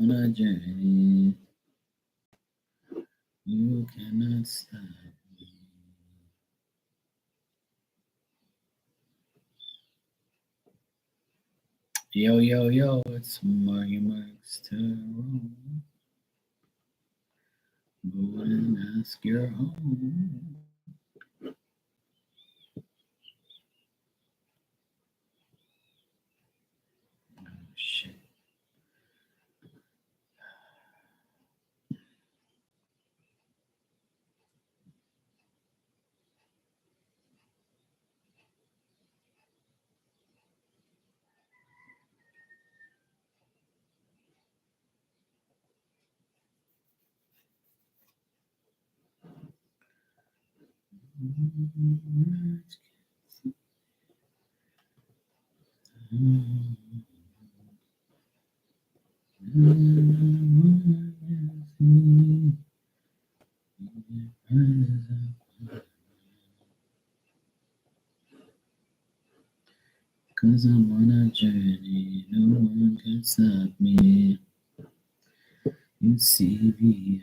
on a journey. You cannot stop me. Yo, yo, yo, it's Marky Mark's turn. Go and ask your home. Oh, shit. Cause I'm on a journey, no one can stop me. You see me,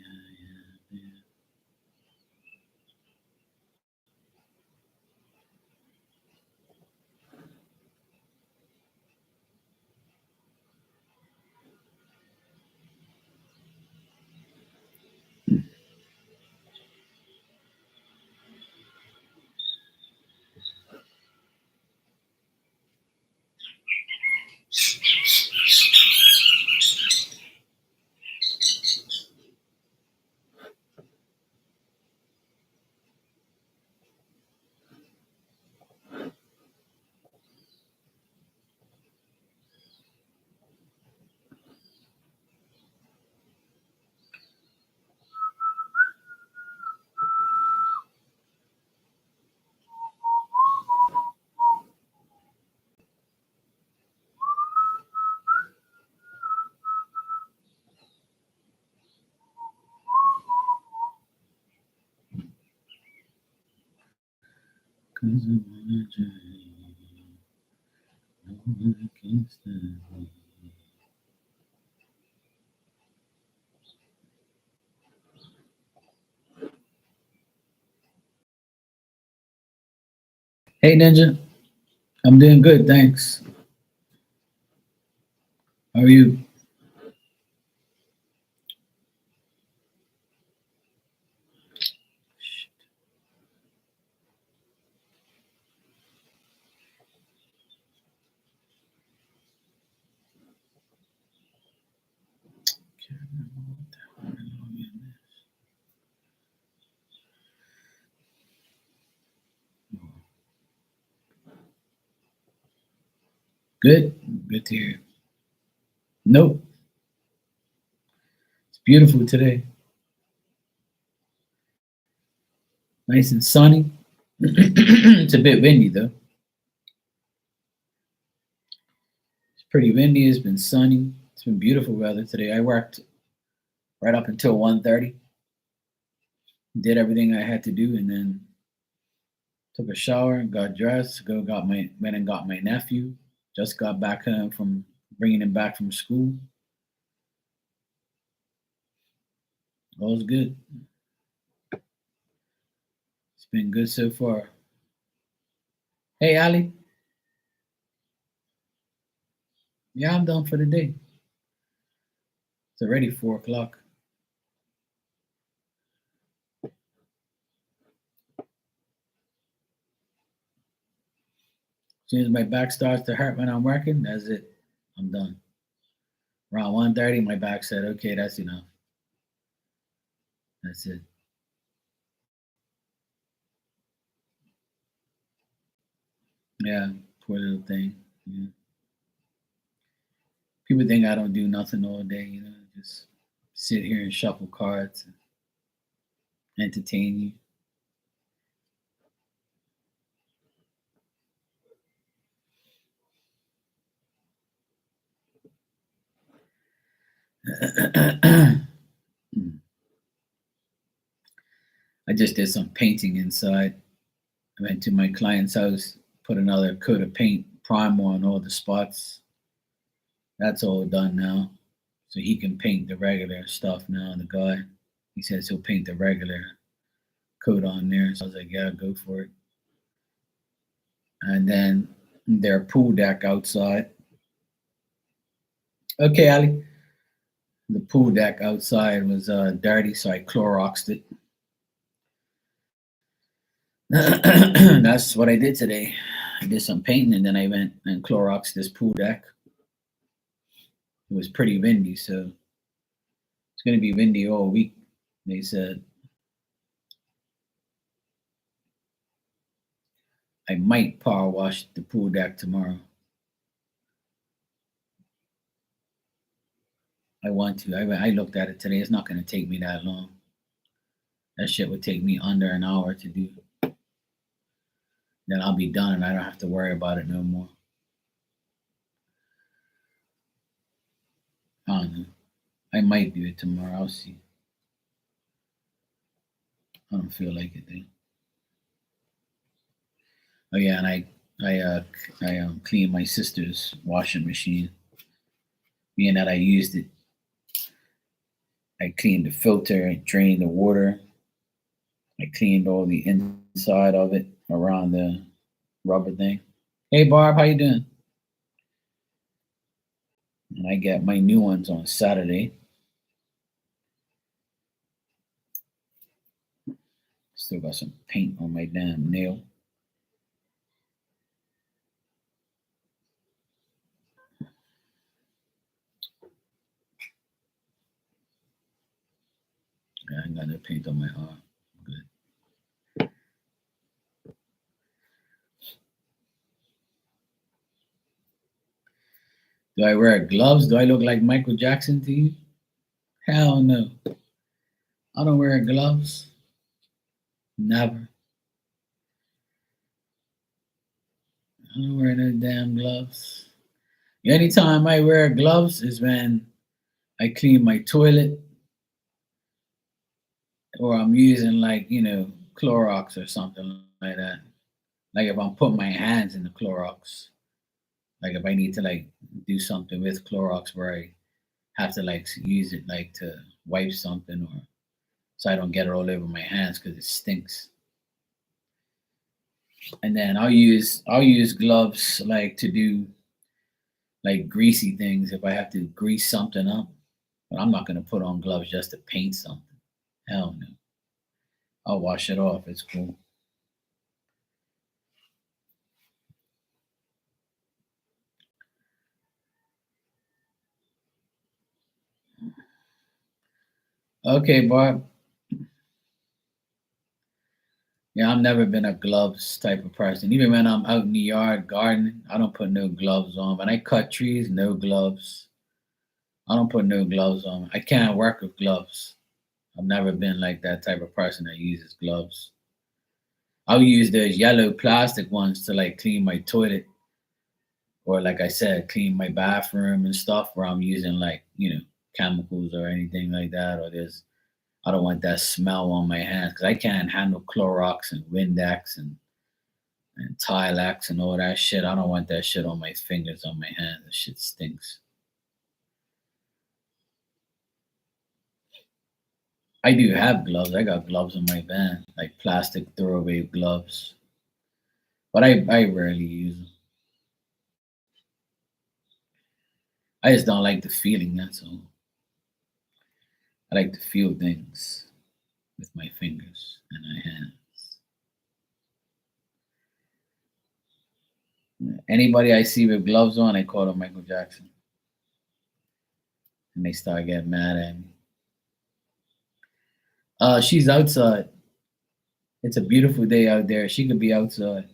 cause I'm on a journey, no one can stop me. Hey Ninja, I'm doing good, thanks. How are you? Can't remember what the hell my login is. Good, good to hear. Nope, it's beautiful today. Nice and sunny. It's a bit windy though. It's pretty windy. It's been sunny. It's been beautiful weather today. I worked right up until 1:30. Did everything I had to do, and then took a shower, got dressed, went and got my nephew. Just got back home from bringing him back from school. All was good. It's been good so far. Hey Ali, yeah, I'm done for the day. It's already 4 o'clock. As soon as my back starts to hurt when I'm working, that's it. I'm done. Around 1:30, my back said, "Okay, that's enough. That's it." Yeah, poor little thing. Yeah. People think I don't do nothing all day, just sit here and shuffle cards and entertain you. I just did some painting inside. I went to my client's house, put another coat of paint, primer on all the spots. That's all done now. So he can paint the regular stuff now. The guy, he says he'll paint the regular coat on there. So I was like, yeah, go for it. And then their pool deck outside. Okay, Ali. The pool deck outside was dirty, so I Cloroxed it. That's what I did today. I did some painting and then I went and Cloroxed this pool deck. It was pretty windy, so it's going to be windy all week, they said. I might power wash the pool deck tomorrow. I want to. I looked at it today. It's not going to take me that long. That shit would take me under an hour to do. Then I'll be done and I don't have to worry about it no more. I don't know. I might do it tomorrow. I'll see. I don't feel like it though. Oh yeah, and I cleaned my sister's washing machine. Being that I used it, I cleaned the filter, I drained the water, I cleaned all the inside of it around the rubber thing. Hey Barb, how you doing? And I got my new ones on Saturday. Still got some paint on my damn nail. I ain't got no paint on my arm. Good. Do I wear gloves? Do I look like Michael Jackson to you? Hell no. I don't wear gloves. Never. I don't wear no damn gloves. The only time I wear gloves is when I clean my toilet or I'm using like, Clorox or something like that. Like if I'm putting my hands in the Clorox. Like if I need to like do something with Clorox where I have to like use it like to wipe something or so I don't get it all over my hands because it stinks. And then I'll use gloves like to do like greasy things if I have to grease something up. But I'm not gonna put on gloves just to paint something. Hell no. I'll wash it off. It's cool. Okay, Barb. Yeah, I've never been a gloves type of person. Even when I'm out in the yard gardening, I don't put no gloves on. When I cut trees, no gloves. I don't put no gloves on. I can't work with gloves. I've never been like that type of person that uses gloves. I'll use those yellow plastic ones to like clean my toilet or like I said, clean my bathroom and stuff where I'm using like, chemicals or anything like that. Or I don't want that smell on my hands because I can't handle Clorox and Windex and Tilex and all that shit. I don't want that shit on my fingers, on my hands. That shit stinks. I do have gloves. I got gloves in my van, like plastic throwaway gloves. But I rarely use them. I just don't like the feeling, that's all. I like to feel things with my fingers and my hands. Anybody I see with gloves on, I call them Michael Jackson. And they start getting mad at me. She's outside. It's a beautiful day out there. She could be outside.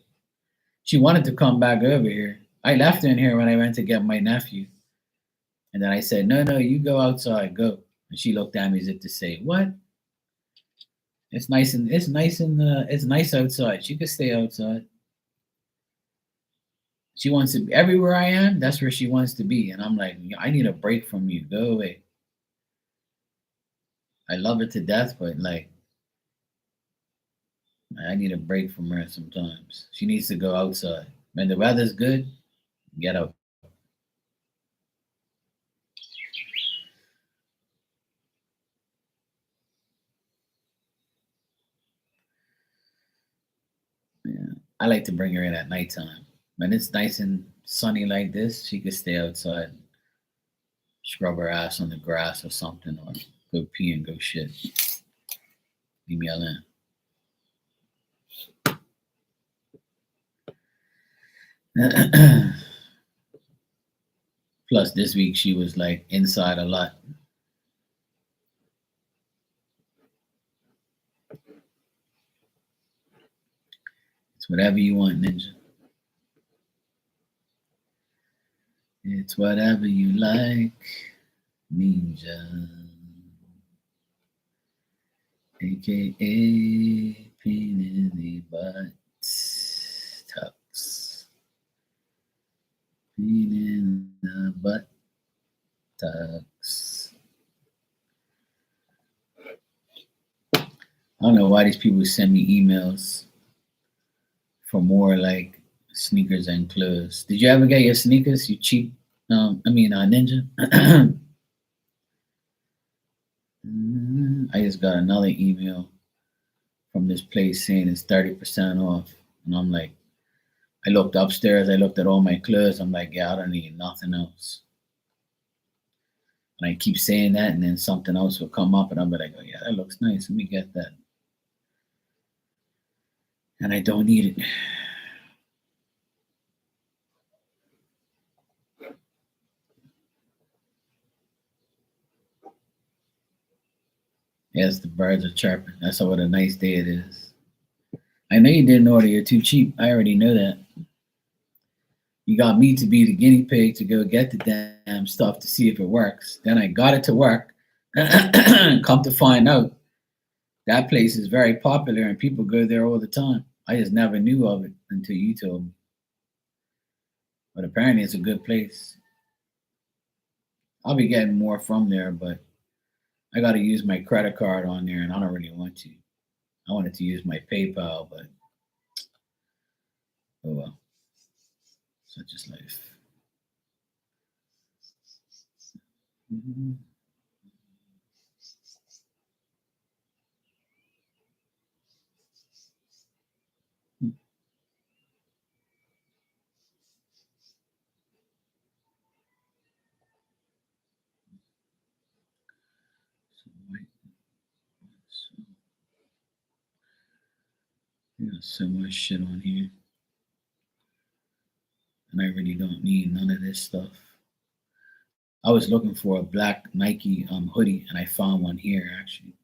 She wanted to come back over here. I left her in here when I went to get my nephew. And then I said, no, no, you go outside, go. And she looked at me as if to say, what? It's nice outside. She could stay outside. She wants to be everywhere I am, that's where she wants to be. And I'm like, I need a break from you. Go away. I love her to death, but like I need a break from her sometimes. She needs to go outside. When the weather's good, get out. I like to bring her in at nighttime. When it's nice and sunny like this, she could stay outside, scrub her ass on the grass or something, or go pee and go shit. Leave me alone. Plus, this week she was like inside a lot. It's whatever you want, Ninja. It's whatever you like, Ninja. AKA pain in the butt. Tucks. Pain in the butt. Tucks. I don't know why these people send me emails for more like sneakers and clothes. Did you ever get your sneakers? You cheap? Ninja. I just got another email from this place saying it's 30% off, and I'm like, I looked upstairs, I looked at all my clothes. I'm like, yeah, I don't need nothing else. And I keep saying that, and then something else will come up, and I'm like, oh yeah, that looks nice. Let me get that. And I don't need it. Yes, the birds are chirping. That's what a nice day it is. I know you didn't order. You're too cheap. I already know that. You got me to be the guinea pig to go get the damn stuff to see if it works. Then I got it to work. Come to find out, that place is very popular and people go there all the time. I just never knew of it until you told me. But apparently it's a good place. I'll be getting more from there, but I got to use my credit card on there and I don't really want to. I wanted to use my PayPal, but oh well, such is life. Mhm. So, wait, so, there's so much shit on here, and I really don't need none of this stuff. I was looking for a black Nike hoodie, and I found one here actually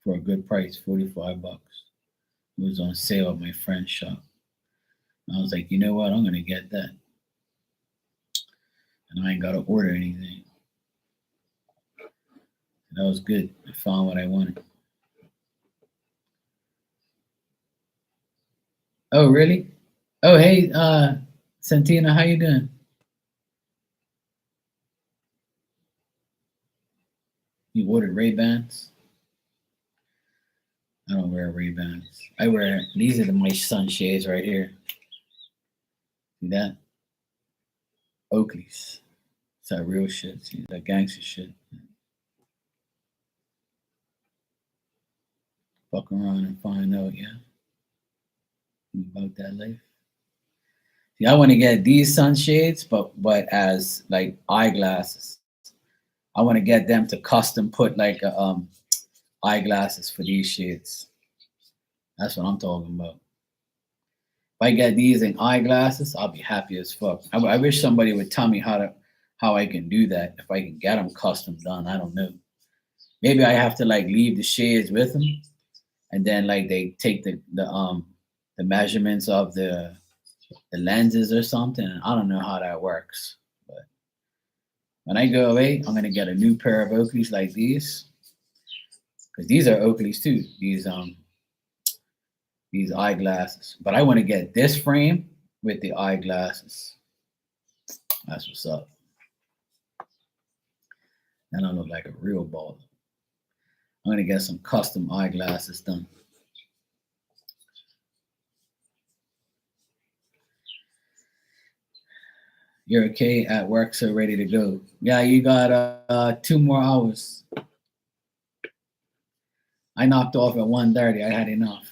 for a good price, 45 bucks. It was on sale at my friend's shop. And I was like, you know what? I'm gonna get that, and I ain't gotta order anything. That was good. I found what I wanted. Oh, really? Oh, hey, Santina, how you doing? You ordered Ray Bans? I don't wear Ray Bans. I wear these are my sunshades right here. See that? Oakleys. It's that real shit. See that gangster shit. Fuck around and find out, yeah, about that life. See, I want to get these sunshades, but as like eyeglasses. I want to get them to custom put like eyeglasses for these shades. That's what I'm talking about. If I get these in eyeglasses, I'll be happy as fuck. I wish somebody would tell me how I can do that. If I can get them custom done, I don't know. Maybe I have to like leave the shades with them, and then like they take the measurements of the lenses or something. I don't know how that works, but when I go away, I'm gonna get a new pair of Oakleys like these because these are Oakleys too. These eyeglasses, but I want to get this frame with the eyeglasses. That's what's up. Then I look like a real baller. I'm gonna get some custom eyeglasses done. You're okay at work, so ready to go. Yeah, you got 2 more hours. I knocked off at 1:30. I had enough.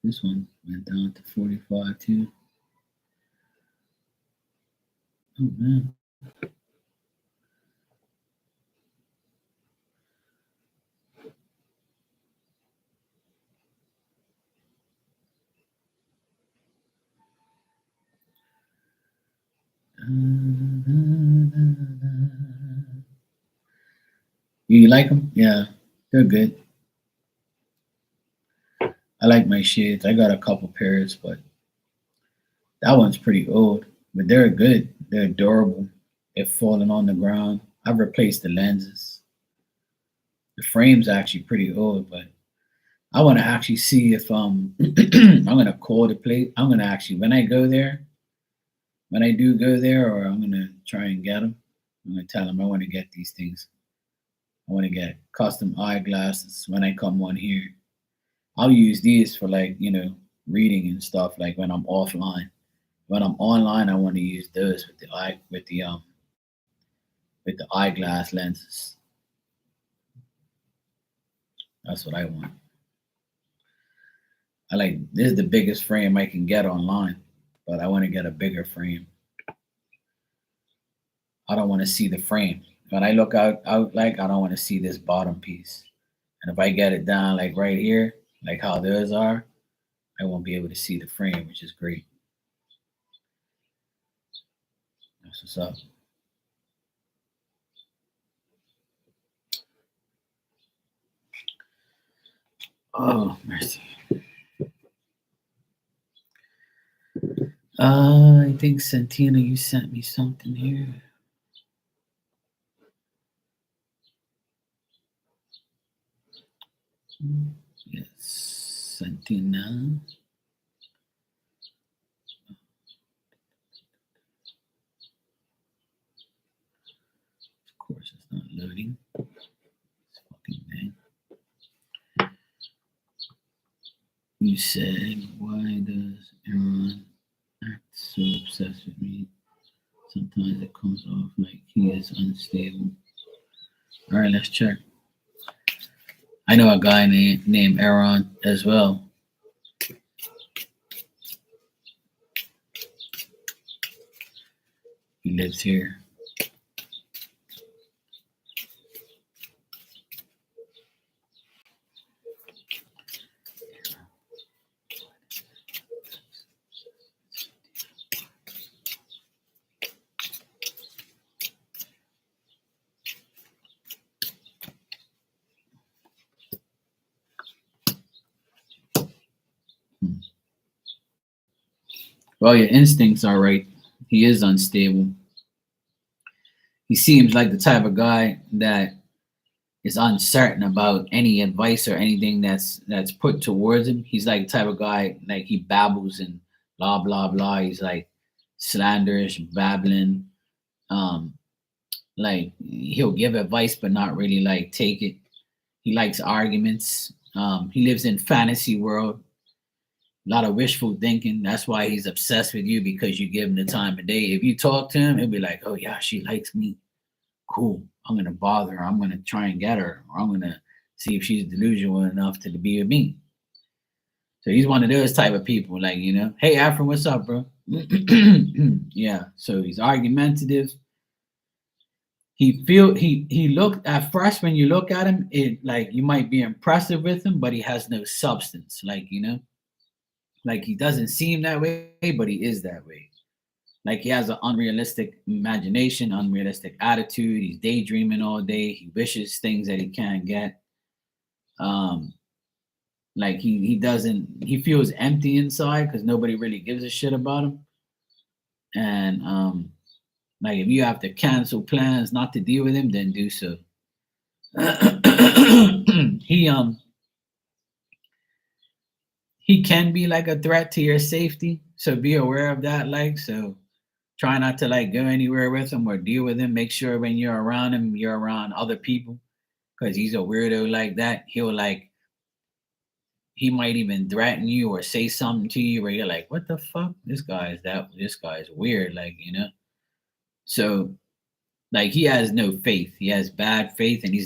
This one went down to 45 too. Oh man. You like them? Yeah, they're good. I like my shades. I got a couple pairs, but that one's pretty old. But they're good. They're durable. They're falling on the ground. I've replaced the lenses. The frame's actually pretty old, but I want to actually see if I'm gonna call the place. I'm gonna actually when I go there, when I do go there, or I'm gonna try and get them. I'm gonna tell them I want to get these things. I want to get custom eyeglasses when I come on here. I'll use these for like reading and stuff. Like when I'm offline. When I'm online, I want to use those with the eyeglass lenses. That's what I want. I like this is the biggest frame I can get online, but I want to get a bigger frame. I don't want to see the frame. When I look out like I don't want to see this bottom piece. And if I get it down like right here, like how those are, I won't be able to see the frame, which is great. That's what's up. Oh, mercy. I think Santina, you sent me something here. Yes, Santina. Of course, it's not loading. This fucking thing. You said, why does Aaron act so obsessed with me? Sometimes it comes off like he is unstable. All right, let's check. I know a guy named Aaron as well. He lives here. Well, your instincts are right. He is unstable. He seems like the type of guy that is uncertain about any advice or anything that's put towards him. He's like the type of guy like he babbles and blah blah blah. He's like slanderish, babbling. Um, like he'll give advice but not really like take it. He likes arguments. He lives in fantasy world. A lot of wishful thinking. That's why he's obsessed with you because you give him the time of day. If you talk to him, he'll be like, "Oh yeah, she likes me. Cool. I'm gonna bother her. I'm gonna try and get her. Or I'm gonna see if she's delusional enough to be with me." So he's one of those type of people, like hey Afro, what's up, bro? Yeah. So he's argumentative. He looked at first when you look at him, it like you might be impressive with him, but he has no substance. Like he doesn't seem that way, but he is that way. Like he has an unrealistic imagination, unrealistic attitude. He's daydreaming all day. He wishes things that he can't get. Um, like he doesn't he feels empty inside because nobody really gives a shit about him. And like if you have to cancel plans not to deal with him, then do so. he he can be like a threat to your safety, so be aware of that. Like so, try not to like go anywhere with him or deal with him. Make sure when you're around him, you're around other people because he's a weirdo like that. he might even threaten you or say something to you where you're like, what the fuck? This guy's weird, like, So like he has no faith. He has bad faith and he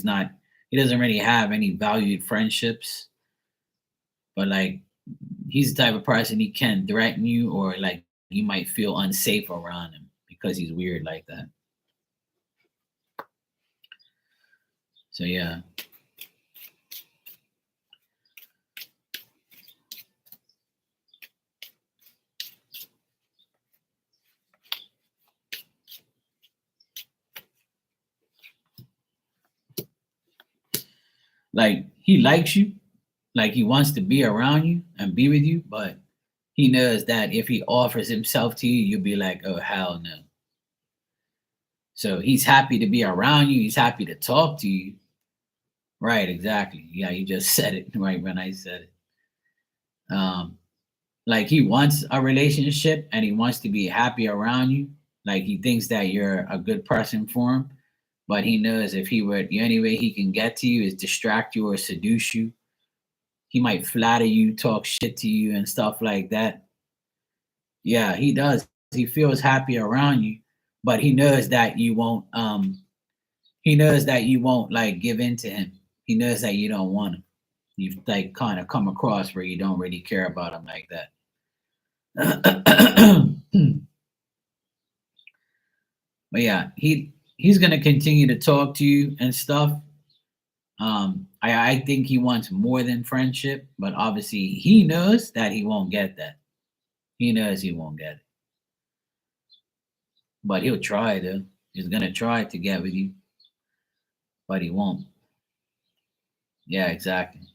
doesn't really have any valued friendships. But like he's the type of person he can threaten you or like you might feel unsafe around him because he's weird like that. So yeah. Like he likes you, like he wants to be around you and be with you, but he knows that if he offers himself to you, you'll be like, oh hell no. So he's happy to be around you, he's happy to talk to you. Right, exactly. Yeah, you just said it right when I said it. Like he wants a relationship and he wants to be happy around you. Like he thinks that you're a good person for him, but he knows if he would, the only way he can get to you is distract you or seduce you. He might flatter you, talk shit to you, and stuff like that. Yeah, he does. He feels happy around you, but he knows that you won't. He knows that you won't like give in to him. He knows that you don't want him. You've like kind of come across where you don't really care about him like that. But yeah, he's gonna continue to talk to you and stuff. I think he wants more than friendship, but obviously he knows that he won't get that. He knows he won't get it, but he'll try though. He's gonna try to get with you, but he won't. Yeah, exactly.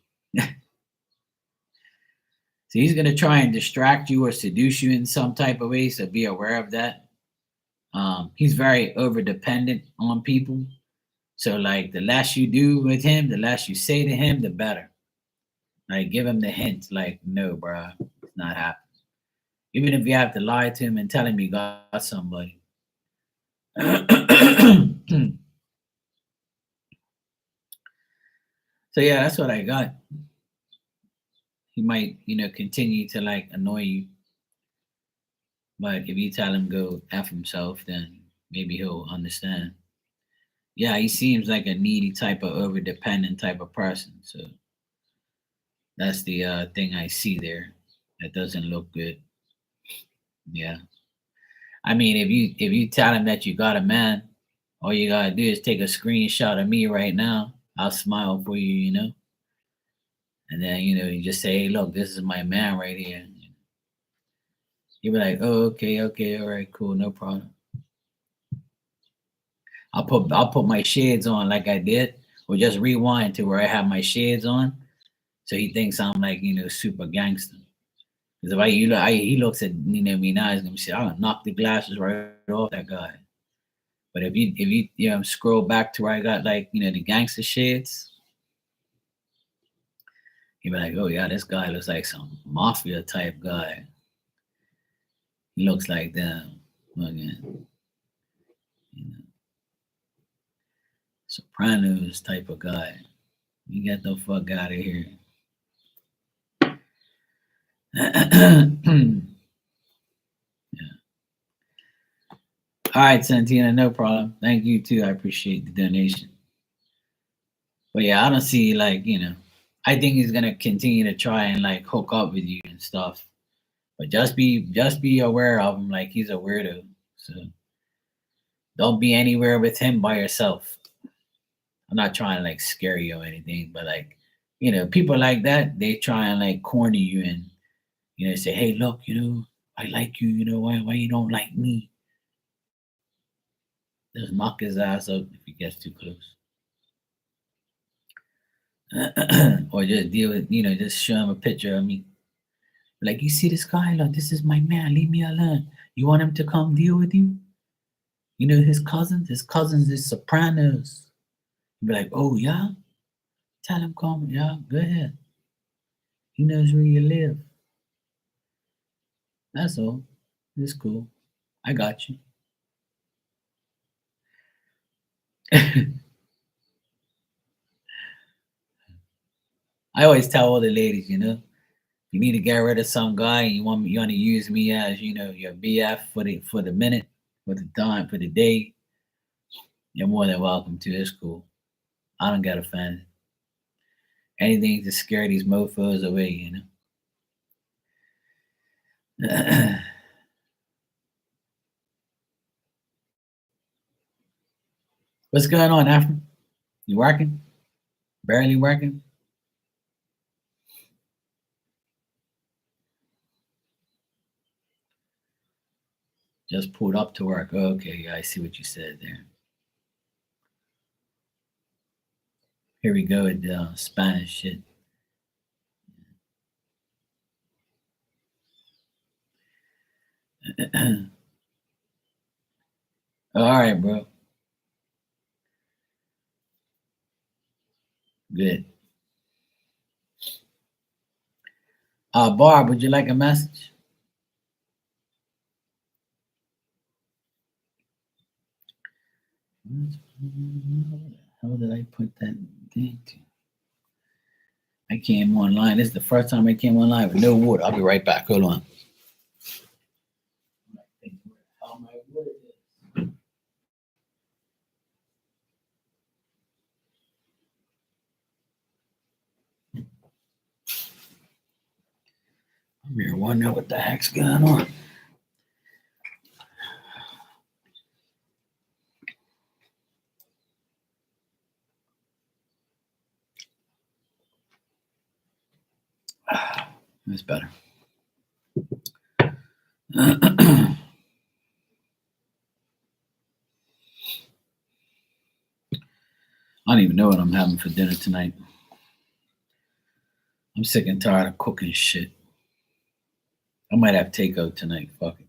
So he's gonna try and distract you or seduce you in some type of way. So be aware of that. He's very over dependent on people. So like the less you do with him, the less you say to him, the better. Like give him the hint, like, no, bro, it's not happening. Even if you have to lie to him and tell him you got somebody. So yeah, that's what I got. He might, continue to like annoy you. But if you tell him go F himself, then maybe he'll understand. Yeah, he seems like a needy type of over dependent type of person. So that's the thing I see there. That doesn't look good. Yeah. I mean, if you tell him that you got a man, all you gotta do is take a screenshot of me right now. I'll smile for you, and then you just say, "Hey, look, this is my man right here." He'll be like, "Oh, okay, okay, all right, cool, no problem." I'll put my shades on like I did, or just rewind to where I have my shades on, so he thinks I'm like super gangster. Because if he looks at me now, he's gonna say, "I'll knock the glasses right off that guy." But if you scroll back to where I got like the gangster shades, he'd be like, "Oh yeah, this guy looks like some mafia type guy. He looks like them again, you know, Sopranos type of guy. You get the fuck out of here." Yeah. All right, Santina, no problem. Thank you too. I appreciate the donation. But yeah, I don't see like I think he's gonna continue to try and like hook up with you and stuff. But just be aware of him. Like he's a weirdo. So don't be anywhere with him by yourself. I'm not trying to like scare you or anything, but like people like that, they try and like corner you and say, "Hey, look, I like you. Why you don't like me?" Just knock his ass up if he gets too close. Or just deal with, just show him a picture of me. Like, you see this guy? Look, this is my man. Leave me alone. You want him to come deal with you? His cousins? His cousins is Sopranos. Be like, oh, yeah? Tell him come. Yeah, go ahead. He knows where you live. That's all. It's cool. I got you. I always tell all the ladies, You need to get rid of some guy and you want to use me as, your BF for the minute, for the time, for the day. You're more than welcome to. It's cool. I don't get offended. Anything to scare these mofos away, What's going on, Afro? You working? Barely working? Just pulled up to work. Okay, yeah, I see what you said there. Here we go with the Spanish shit. All right, bro. Good. Barb, would you like a message? How did I put that thing to? I came online. This is the first time I came online with no water. I'll be right back. Hold on. I'm here wondering what the heck's going on. That's better. I don't even know what I'm having for dinner tonight. I'm sick and tired of cooking shit. I might have takeout tonight. Fuck it.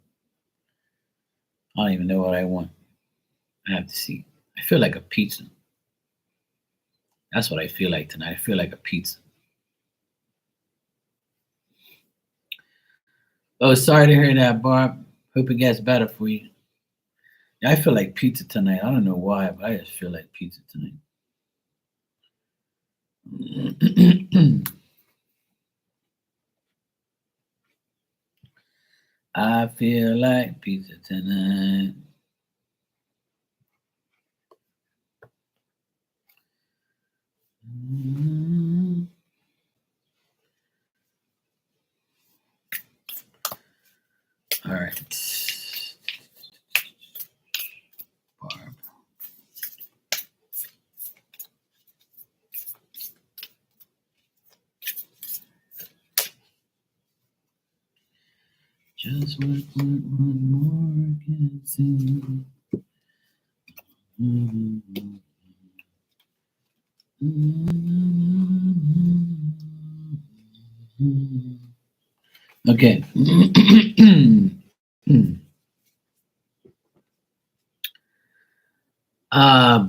I don't even know what I want. I have to see. I feel like a pizza. That's what I feel like tonight. I feel like a pizza. Oh, sorry to hear that, Barb. Hope it gets better for you. Yeah, I feel like pizza tonight. I don't know why, but I just feel like pizza tonight. I feel like pizza tonight. All right. Barb. Just what one more can see. Okay.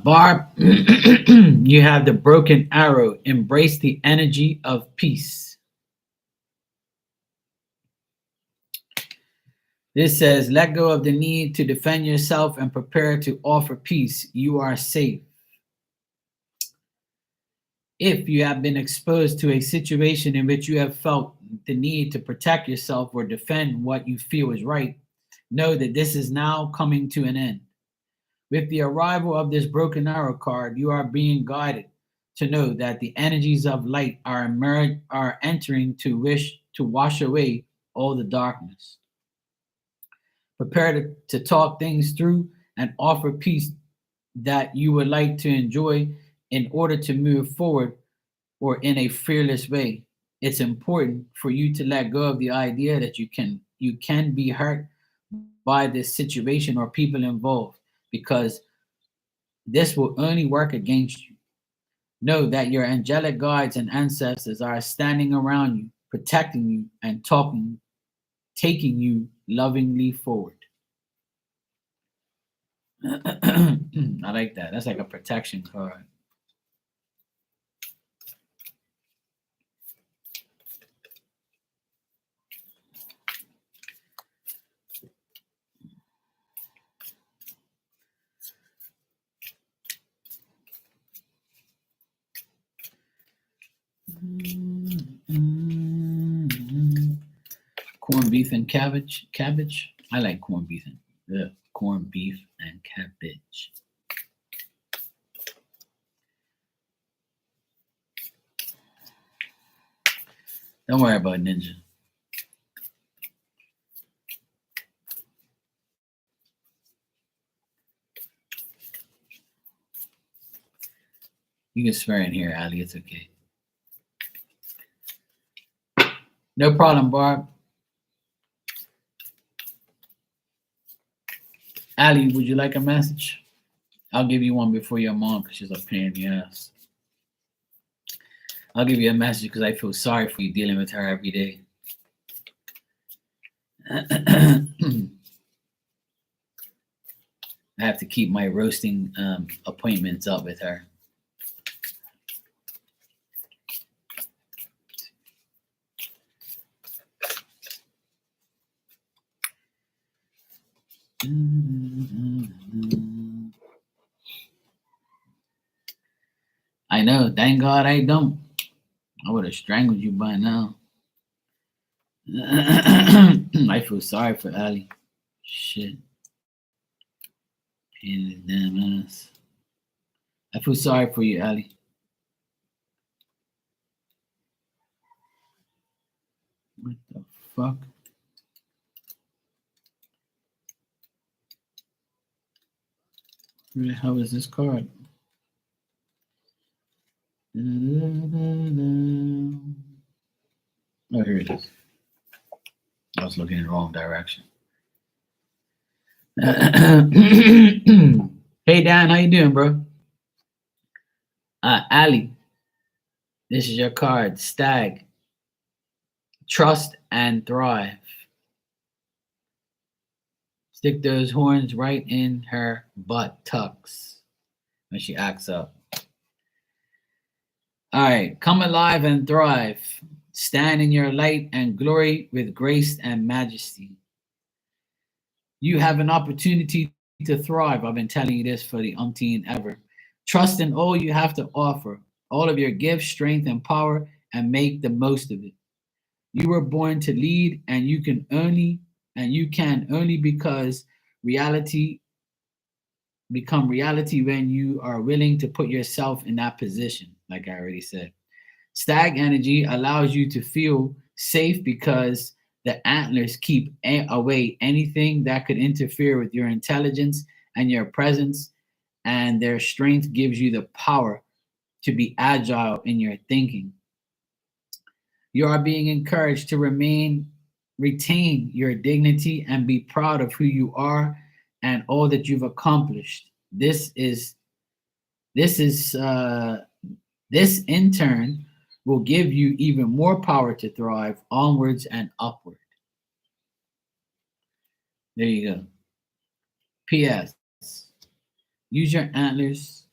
Barb, you have the broken arrow. Embrace the energy of peace. This says, let go of the need to defend yourself and prepare to offer peace. You are safe. If you have been exposed to a situation in which you have felt the need to protect yourself or defend what you feel is right, know that this is now coming to an end. With the arrival of this broken arrow card, you are being guided to know that the energies of light are entering to wish to wash away all the darkness. Prepare to talk things through and offer peace that you would like to enjoy in order to move forward or in a fearless way. It's important for you to let go of the idea that you can be hurt by this situation or people involved, because this will only work against you. Know that your angelic guides and ancestors are standing around you, protecting you and taking you lovingly forward. I like that. That's like a protection card. Corned beef and cabbage. Cabbage. I like corned beef and corned beef and cabbage. Don't worry about Ninja. You can swear in here, Ali. It's okay. No problem, Barb. Ali, would you like a message? I'll give you one before your mom because she's a pain in the ass. I'll give you a message because I feel sorry for you dealing with her every day. I have to keep my roasting appointments up with her. I know. Thank God I don't. I would have strangled you by now. I feel sorry for Ali. Shit. Pain in the damn ass. I feel sorry for you, Ali. What the fuck? Where the hell is this card? Oh, here it is. I was looking in the wrong direction. Hey Dan, how you doing, bro? Ali, this is your card. Stag. Trust and thrive. Stick those horns right in her buttocks when she acts up. All right, come alive and thrive. Stand in your light and glory with grace and majesty. You have an opportunity to thrive. I've been telling you this for the umpteen ever. Trust in all you have to offer, all of your gifts, strength, and power, and make the most of it. You were born to lead, and you can only because reality become reality when you are willing to put yourself in that position, like I already said. Stag energy allows you to feel safe because the antlers keep away anything that could interfere with your intelligence and your presence, and their strength gives you the power to be agile in your thinking. You are being encouraged to retain your dignity and be proud of who you are and all that you've accomplished. This in turn will give you even more power to thrive onwards and upward. There you go. P.S. Use your antlers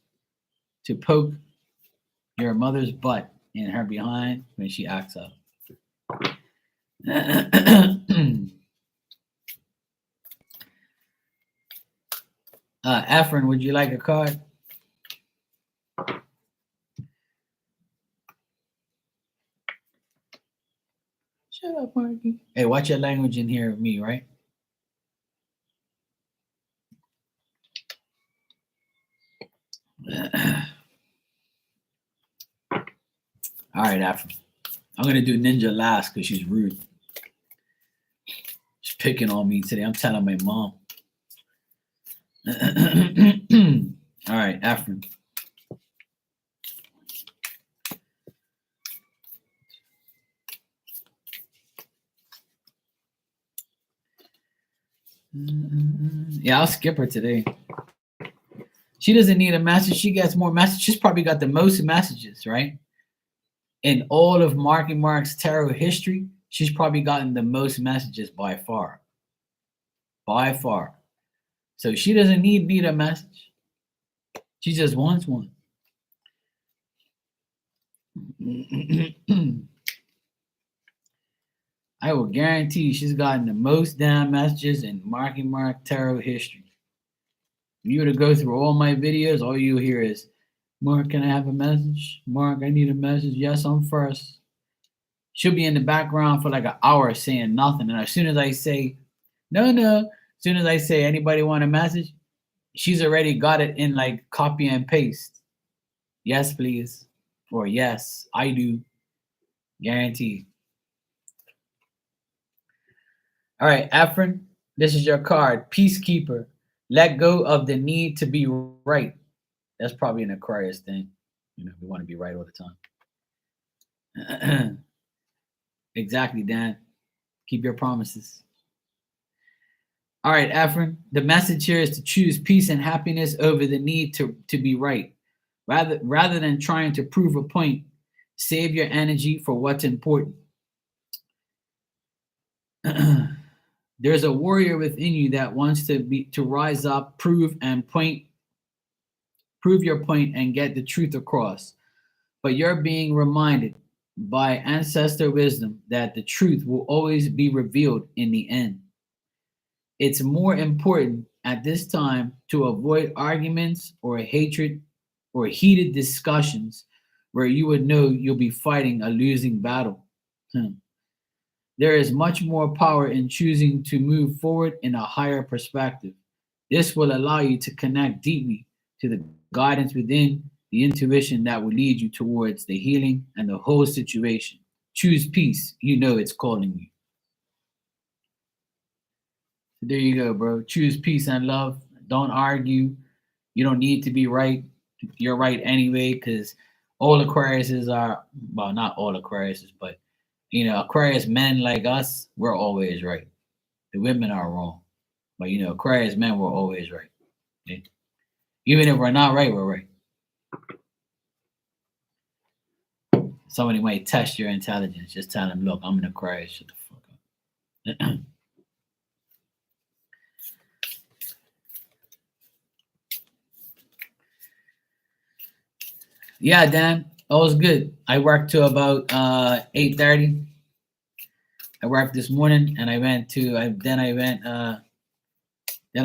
to poke your mother's butt in her behind when she acts up. Efren, would you like a card? Shut up, Marky. Hey, watch your language in here with me, right? All right, Efren. I'm going to do Ninja last because she's rude. She's picking on me today. I'm telling my mom. All right, Efren. Yeah, I'll skip her today. She doesn't need a message. She gets more messages. She's probably got the most messages, right? In all of Marky Mark's tarot history, she's probably gotten the most messages by far. By far. So she doesn't need a message. She just wants one. I will guarantee she's gotten the most damn messages in Marky Mark tarot history. If you were to go through all my videos, all you hear is, Mark, can I have a message? Mark, I need a message. Yes, I'm first. She'll be in the background for like an hour saying nothing. And as soon as I say, no, as soon as I say, anybody want a message? She's already got it in like copy and paste. Yes, please. Or yes, I do. Guaranteed. All right, Afrin, this is your card. Peacekeeper. Let go of the need to be right. That's probably an Aquarius thing. You know, we want to be right all the time. Exactly, Dan. Keep your promises. All right, Afrin, the message here is to choose peace and happiness over the need to be right. Rather than trying to prove a point, save your energy for what's important. There's a warrior within you that wants to rise up, prove your point and get the truth across. But you're being reminded by ancestor wisdom that the truth will always be revealed in the end. It's more important at this time to avoid arguments or hatred or heated discussions where you would know you'll be fighting a losing battle. There is much more power in choosing to move forward in a higher perspective. This will allow you to connect deeply to the guidance within, the intuition that will lead you towards the healing and the whole situation. Choose peace. You know it's calling you. There you go, bro. Choose peace and love. Don't argue. You don't need to be right. You're right anyway, because all Aquariuses are, well, not all Aquariuses, but Aquarius men like us, we're always right. The women are wrong. But Aquarius men, we're always right. Okay? Even if we're not right, we're right. Somebody might test your intelligence. Just tell them, look, I'm an Aquarius. Shut the fuck up. Yeah, Dan, that was good. I worked to about 8:30. I worked this morning, and then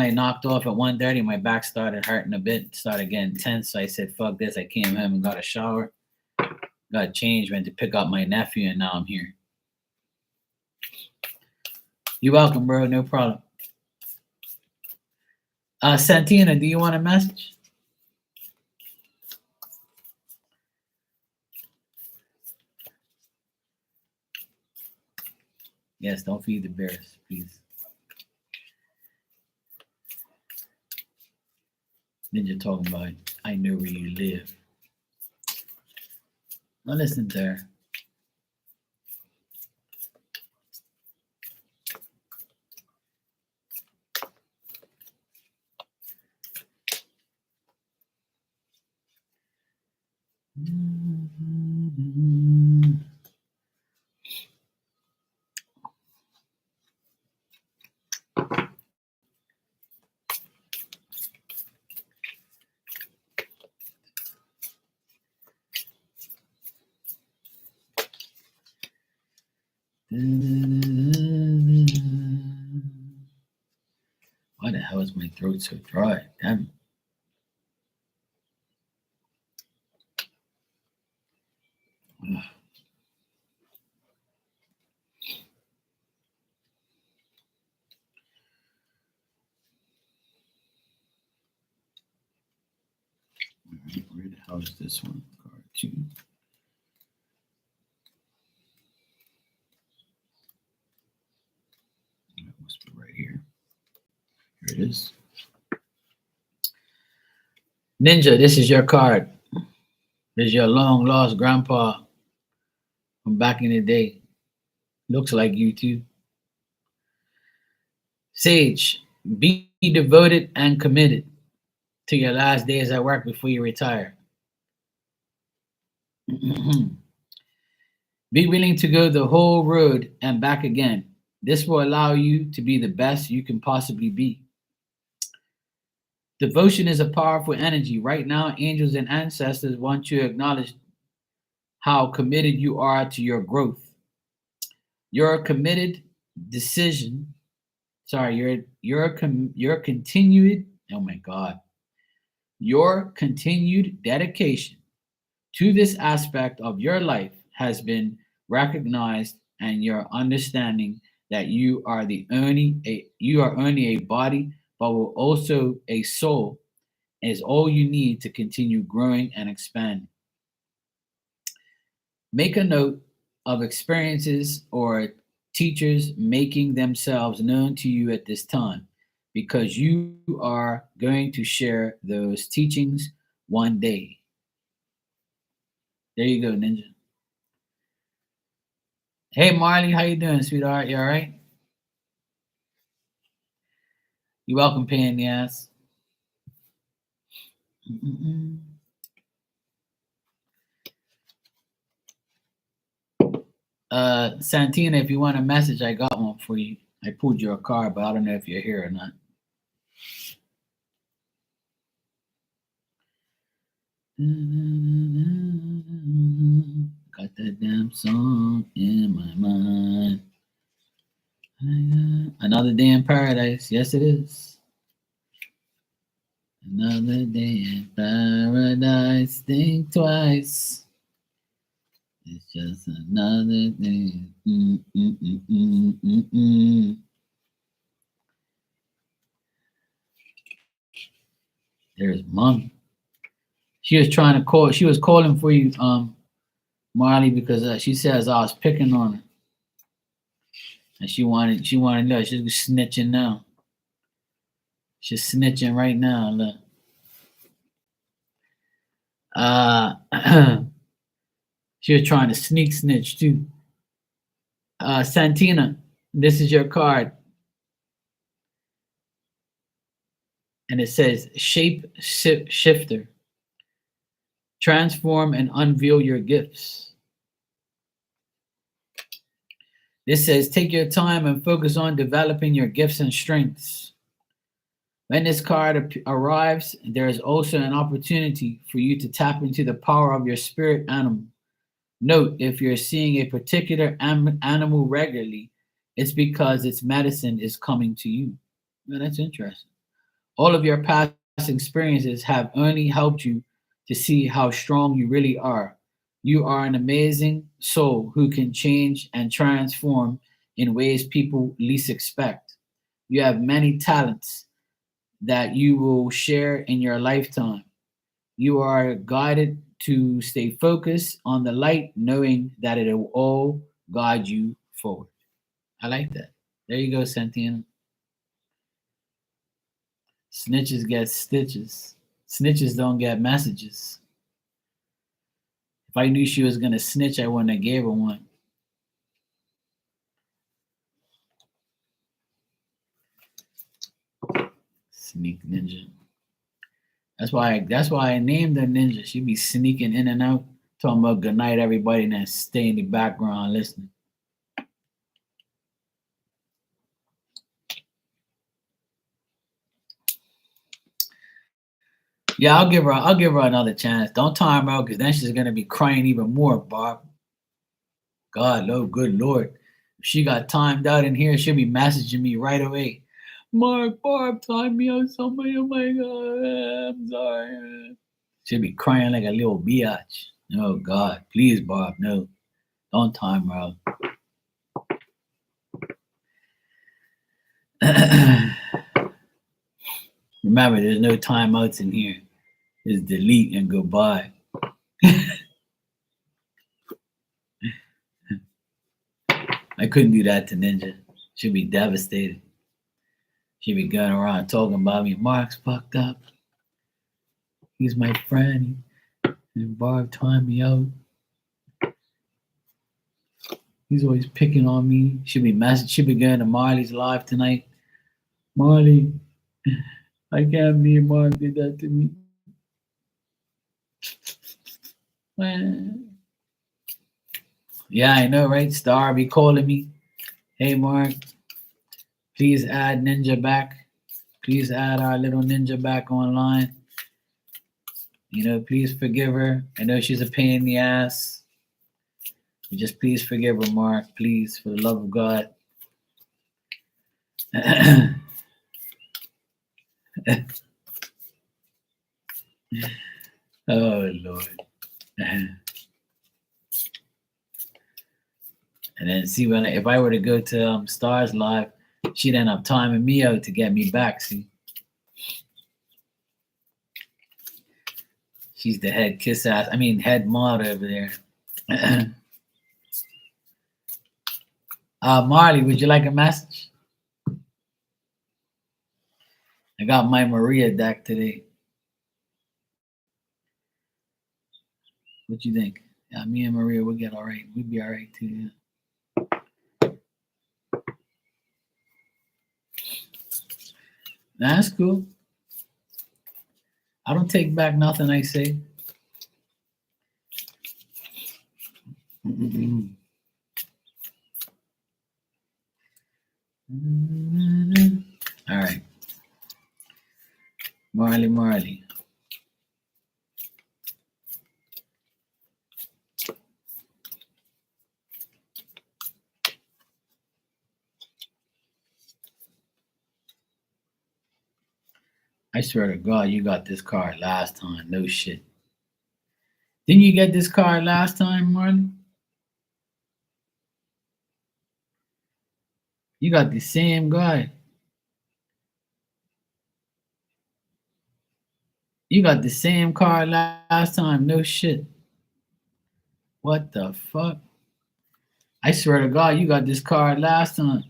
I knocked off at 1:30. My back started hurting a bit, started getting tense. So I said, "Fuck this!" I came home and got a shower, got changed, went to pick up my nephew, and now I'm here. You're welcome, bro. No problem. Santina, do you want a message? Yes, don't feed the bears, please. Ninja talking about, I know where you live. Now listen to her. Why the hell is my throat so dry? Damn. Ugh. Where the hell is this one? Card 2. It must be right here. Here it is. Ninja, this is your card. This is your long lost grandpa from back in the day. Looks like you too. Sage, be devoted and committed to your last days at work before you retire. Be willing to go the whole road and back again. This will allow you to be the best you can possibly be. Devotion is a powerful energy. Right now, angels and ancestors want you to acknowledge how committed you are to your growth. Your committed decision, your continued, oh my God, your continued dedication to this aspect of your life has been recognized and your understanding that you are only a body, but will also a soul is all you need to continue growing and expanding. Make a note of experiences or teachers making themselves known to you at this time because you are going to share those teachings one day. There you go, Ninja. Hey Marley, how you doing, sweetheart? You all right? You welcome, pain in the ass. Mm-mm. Santina, if you want a message, I got one for you. I pulled your card, but I don't know if you're here or not. Got that damn song in my mind. Another day in paradise. Yes, it is. Another day in paradise. Think twice. It's just another day. There's mommy. She was trying to call. She was calling for you, Marley, because she says I was picking on her, and she wanted to know. She's snitching now. She's snitching right now. Look. She was trying to sneak snitch too. Santina, this is your card, and it says shifter. Transform and unveil your gifts. This says take your time and focus on developing your gifts and strengths. When this card arrives, there is also an opportunity for you to tap into the power of your spirit animal. Note, if you're seeing a particular animal regularly, it's because its medicine is coming to you. Well, that's interesting. All of your past experiences have only helped you to see how strong you really are. You are an amazing soul who can change and transform in ways people least expect. You have many talents that you will share in your lifetime. You are guided to stay focused on the light, knowing that it will all guide you forward. I like that. There you go, Santina. Snitches get stitches. Snitches don't get messages. If I knew she was gonna snitch, I wouldn't have gave her one. Sneak ninja. That's why I named her ninja. She be sneaking in and out, talking about good night everybody, and then stay in the background listening. Yeah, I'll give her another chance. Don't time her out because then she's gonna be crying even more, Bob. God, oh good Lord. If she got timed out in here, she'll be messaging me right away. Mark, Barb, time me out somebody. Oh my God, I'm sorry. She'll be crying like a little biatch. Oh God, please, Barb, no. Don't time her out. Remember, there's no timeouts in here. It's delete and goodbye. I couldn't do that to Ninja. She'd be devastated. She'd be going around talking about me. Mark's fucked up. He's my friend. And Barb timed me out. He's always picking on me. She'll be going to Marley's live tonight. Marley, I can't believe Mark did that to me. Yeah, I know, right? Star be calling me. Hey, Mark, please add Ninja back. Please add our little Ninja back online. Please forgive her. I know she's a pain in the ass. Just please forgive her, Mark. Please, for the love of God. Oh, Lord. And then see when if I were to go to Stars Live, she'd end up timing me out to get me back. See, she's the head kiss ass. I mean, head mod over there. Marley, would you like a message? I got my Maria deck today. What you think? Yeah, me and Maria will get all right. We'd be all right too. Yeah. That's cool. I don't take back nothing I say. All right. Marley. I swear to God, you got this card last time. No shit. Didn't you get this card last time, Marley? You got the same guy. You got the same card last time. No shit. What the fuck? I swear to God, you got this card last time.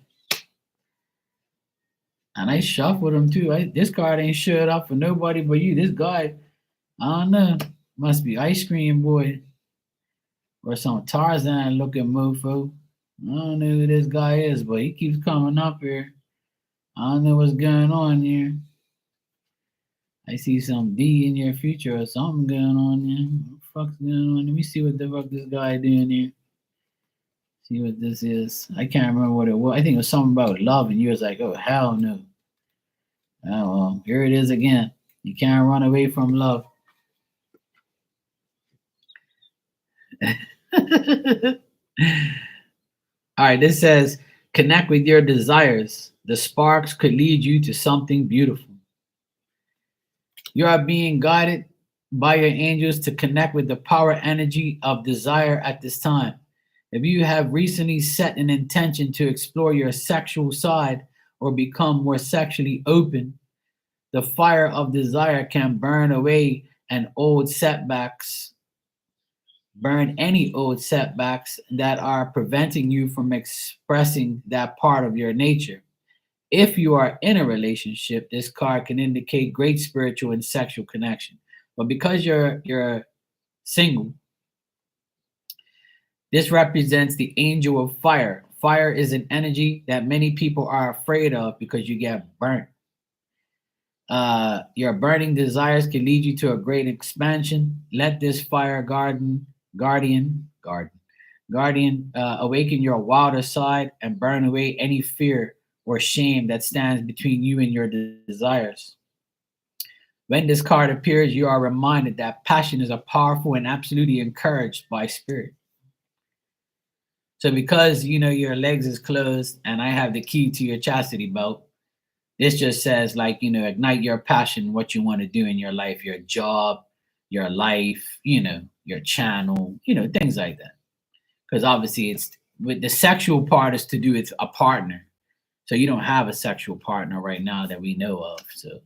And I shuffled him too. This card ain't showed up for nobody but you. This guy, I don't know. Must be Ice Cream Boy or some Tarzan looking mofo. I don't know who this guy is, but he keeps coming up here. I don't know what's going on here. I see some D in your future or something going on here. What the fuck's going on? Let me see what the fuck this guy doing here. See what this is. I can't remember what it was. I think it was something about love, and you was like, oh, hell no. Oh, well, here it is again. You can't run away from love. All right, this says connect with your desires. The sparks could lead you to something beautiful. You are being guided by your angels to connect with the power energy of desire at this time. If you have recently set an intention to explore your sexual side or become more sexually open, the fire of desire can burn away any old setbacks that are preventing you from expressing that part of your nature. If you are in a relationship, this card can indicate great spiritual and sexual connection. But because you're single, this represents the angel of fire. Fire is an energy that many people are afraid of because you get burnt. Your burning desires can lead you to a great expansion. Let this fire guardian awaken your wilder side and burn away any fear or shame that stands between you and your desires. When this card appears, you are reminded that passion is a powerful and absolutely encouraged by spirit. So because your legs is closed and I have the key to your chastity belt, this just says ignite your passion, what you want to do in your life, your job, your life, your channel, things like that. Because obviously it's with the sexual part is to do with a partner. So you don't have a sexual partner right now that we know of. So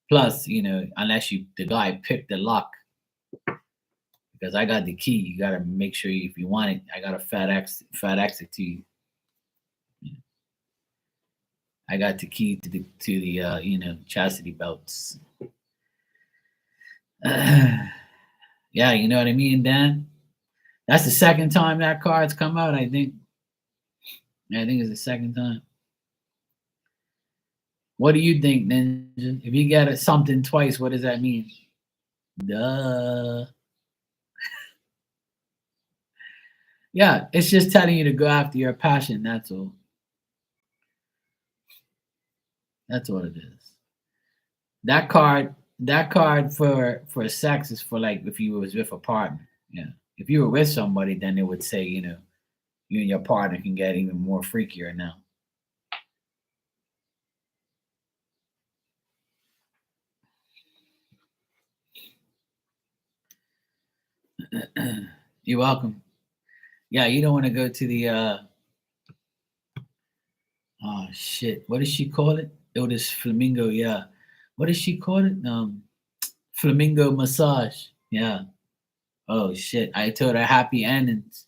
plus, unless the guy picked the lock, because I got the key. You gotta make sure if you want it, I gotta FedEx it to you. I got the key to the chastity belts. Yeah, you know what I mean, Dan? That's the second time that card's come out, I think. I think it's the second time. What do you think, Ninja? If you get something twice, what does that mean? Duh. Yeah, it's just telling you to go after your passion. That's all. That's all it is. That card for sex is for like if you was with a partner. Yeah. If you were with somebody, then it would say, you and your partner can get even more freakier now. You're welcome. Yeah, you don't want to go to the oh shit. What does she call it? Oh, this flamingo, yeah. What does she call it? Flamingo massage. Yeah. Oh shit. I told her happy endings.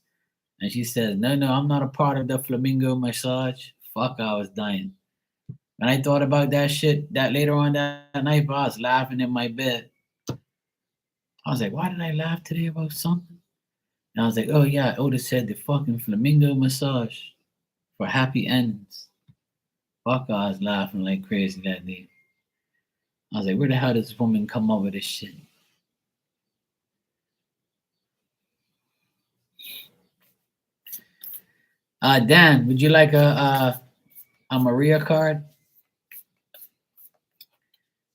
And she said, no, no, I'm not a part of the flamingo massage. Fuck, I was dying. And I thought about that shit that later on that night, bro, I was laughing in my bed. I was like, why did I laugh today about something? And I was like, oh yeah, Otis said the fucking flamingo massage for happy endings. Fuck, I was laughing like crazy that day. I was like, where the hell does this woman come up with this shit? Dan, would you like a Maria card?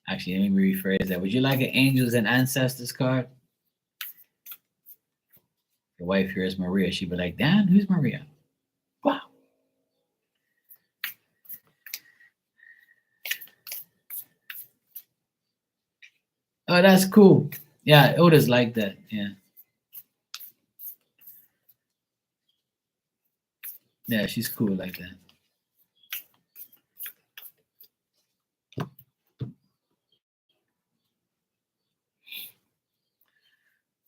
Actually, let me rephrase that. Would you like an Angels and Ancestors card? Your wife here is Maria. She'd be like, Dan, who's Maria? Wow. Oh, that's cool. Yeah, Otis like that. Yeah. Yeah, she's cool like that.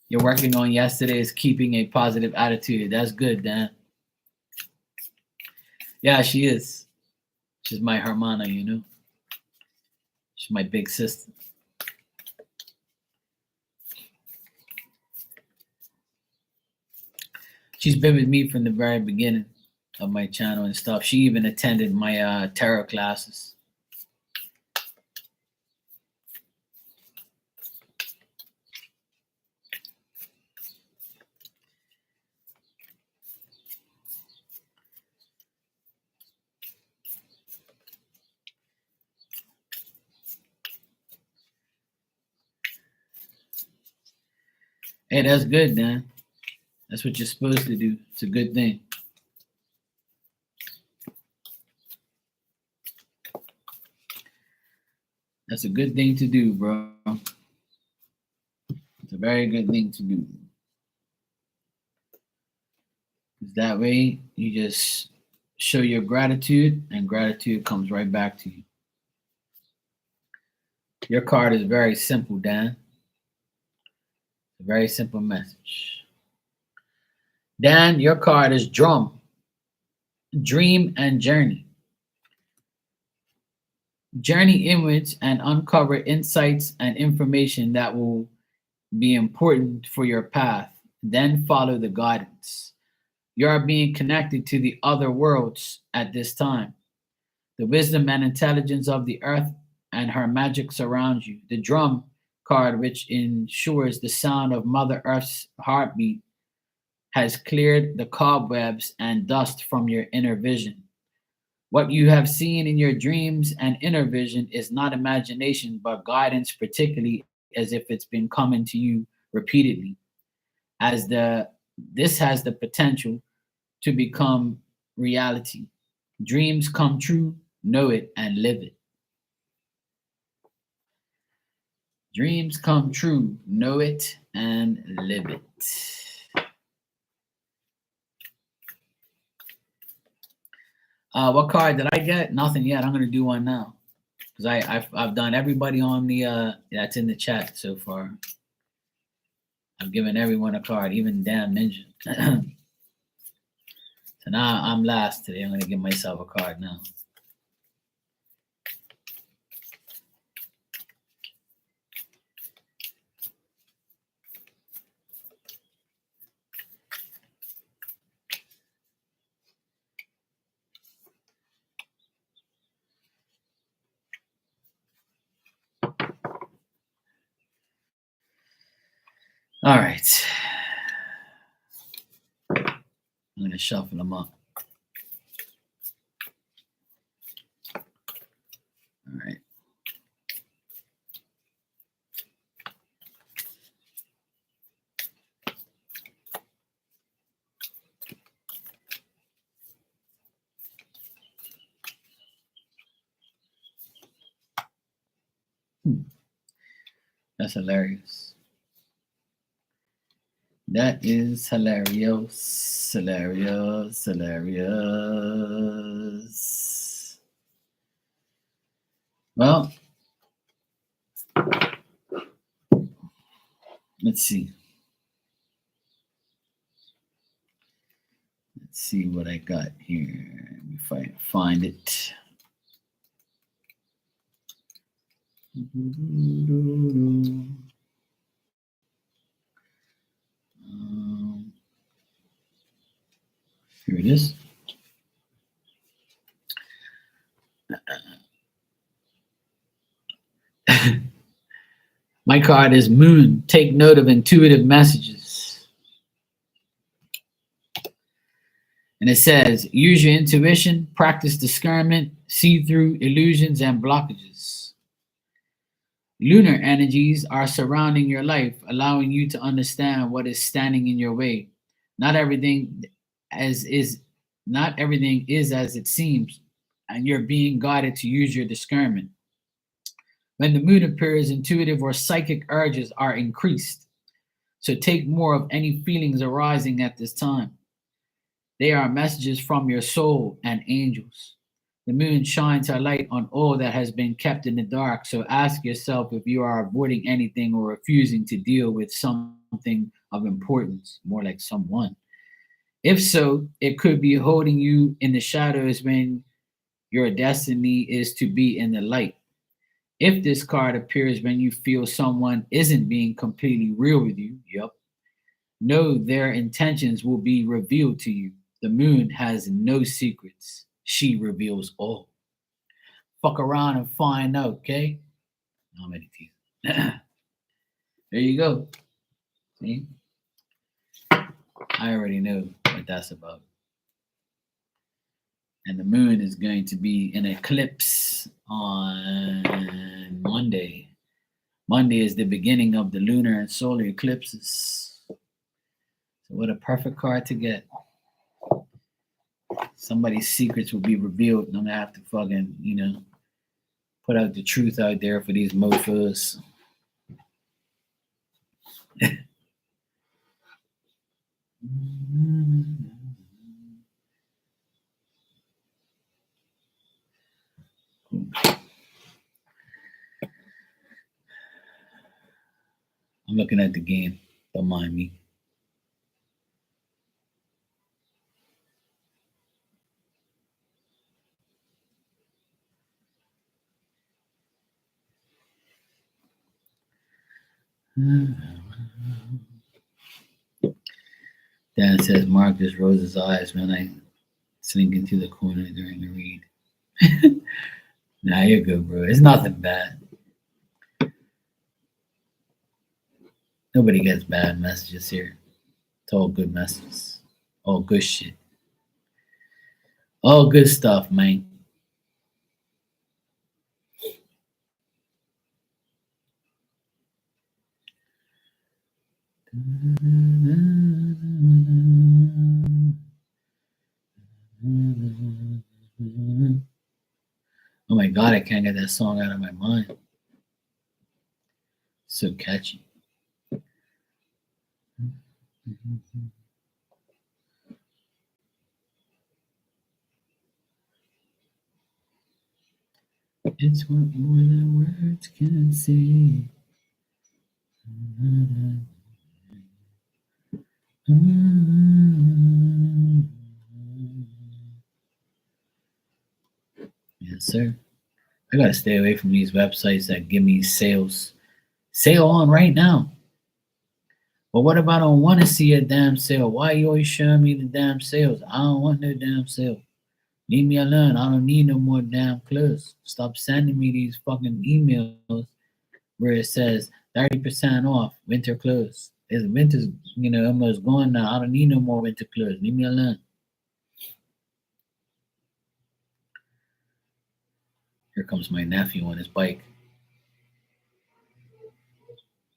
You're working on yesterday's keeping a positive attitude. That's good, Dan. Yeah, she is. She's my hermana, you know. She's my big sister. She's been with me from the very beginning of my channel and stuff. She even attended my tarot classes. Hey, that's good, Dan. That's what you're supposed to do. It's a good thing. That's a good thing to do, bro. It's a very good thing to do. That way, you just show your gratitude, and gratitude comes right back to you. Your card is very simple, Dan. A very simple message. Dan, your card is drum, dream, and journey. Journey inwards and uncover insights and information that will be important for your path. Then follow the guidance. You are being connected to the other worlds at this time. The wisdom and intelligence of the earth and her magic surrounds you. The drum card, which ensures the sound of Mother Earth's heartbeat, has cleared the cobwebs and dust from your inner vision. What you have seen in your dreams and inner vision is not imagination, but guidance, particularly as if it's been coming to you repeatedly. As the this has the potential to become reality. Dreams come true, know it and live it. Dreams come true, know it and live it. What card did I get? Nothing yet. I'm gonna do one now because I've done everybody on the that's in the chat so far. I've given everyone a card, even damn ninja. So now I'm last today. I'm gonna give myself a card now. All right. I'm gonna shuffle them up. All right. That's hilarious. That is hilarious. Hilarious. Hilarious. Well, let's see. Let's see what I got here. If I find it. Here it is. My card is Moon. Take note of intuitive messages. And it says, use your intuition, practice discernment, see through illusions and blockages. Lunar energies are surrounding your life, allowing you to understand what is standing in your way. Not everything as is not everything is as it seems, and you're being guided to use your discernment. When the moon appears, intuitive or psychic urges are increased. So take more of any feelings arising at this time. They are messages from your soul and angels. The moon shines her light on all that has been kept in the dark. So ask yourself if you are avoiding anything or refusing to deal with something of importance, more like someone. If so, it could be holding you in the shadows when your destiny is to be in the light. If this card appears when you feel someone isn't being completely real with you, yep, know their intentions will be revealed to you. The moon has no secrets. She reveals all. Fuck around and find out, okay? How many teeth? There you go. See? I already know what that's about. And the moon is going to be in eclipse on Monday. Monday is the beginning of the lunar and solar eclipses. So what a perfect card to get. Somebody's secrets will be revealed, and I'm gonna have to fucking, put out the truth out there for these mofos. I'm looking at the game. Don't mind me. Dan says Mark just rolls his eyes when I slink into the corner during the read. Nah, you're good, bro. It's nothing bad. Nobody gets bad messages here. It's all good messages. All good shit. All good stuff, man. Oh my god, I can't get that song out of my mind. So catchy. It's what more than words can say. Yes, sir. I gotta stay away from these websites that give me sales. Sale on right now. But what if I don't want to see a damn sale? Why you always showing me the damn sales? I don't want no damn sale. Leave me alone. I don't need no more damn clothes. Stop sending me these fucking emails where it says 30% off winter clothes. It's winter's, almost gone now. I don't need no more winter clothes. Leave me alone. Here comes my nephew on his bike.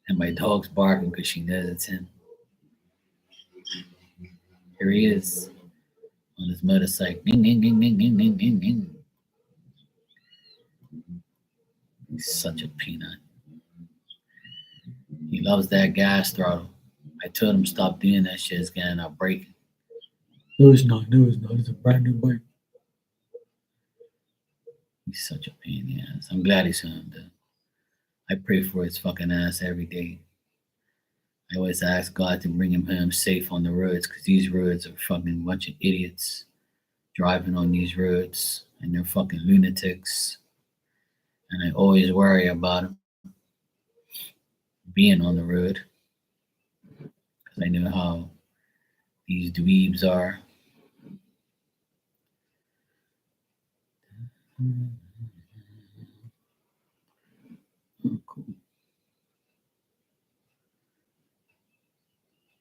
And my dog's barking because she knows it's him. Here he is on his motorcycle. Ding, ding, ding, ding, ding, ding, ding, ding. He's such a peanut. He loves that gas throttle. I told him stop doing that shit. It's getting out breaking. No, it's not. No, it's not. It's a brand new bike. He's such a pain in the ass. I'm glad he's home though. I pray for his fucking ass every day. I always ask God to bring him home safe on the roads because these roads are fucking bunch of idiots driving on these roads and they're fucking lunatics. And I always worry about them being on the road because I know how these dweebs are. Oh, cool.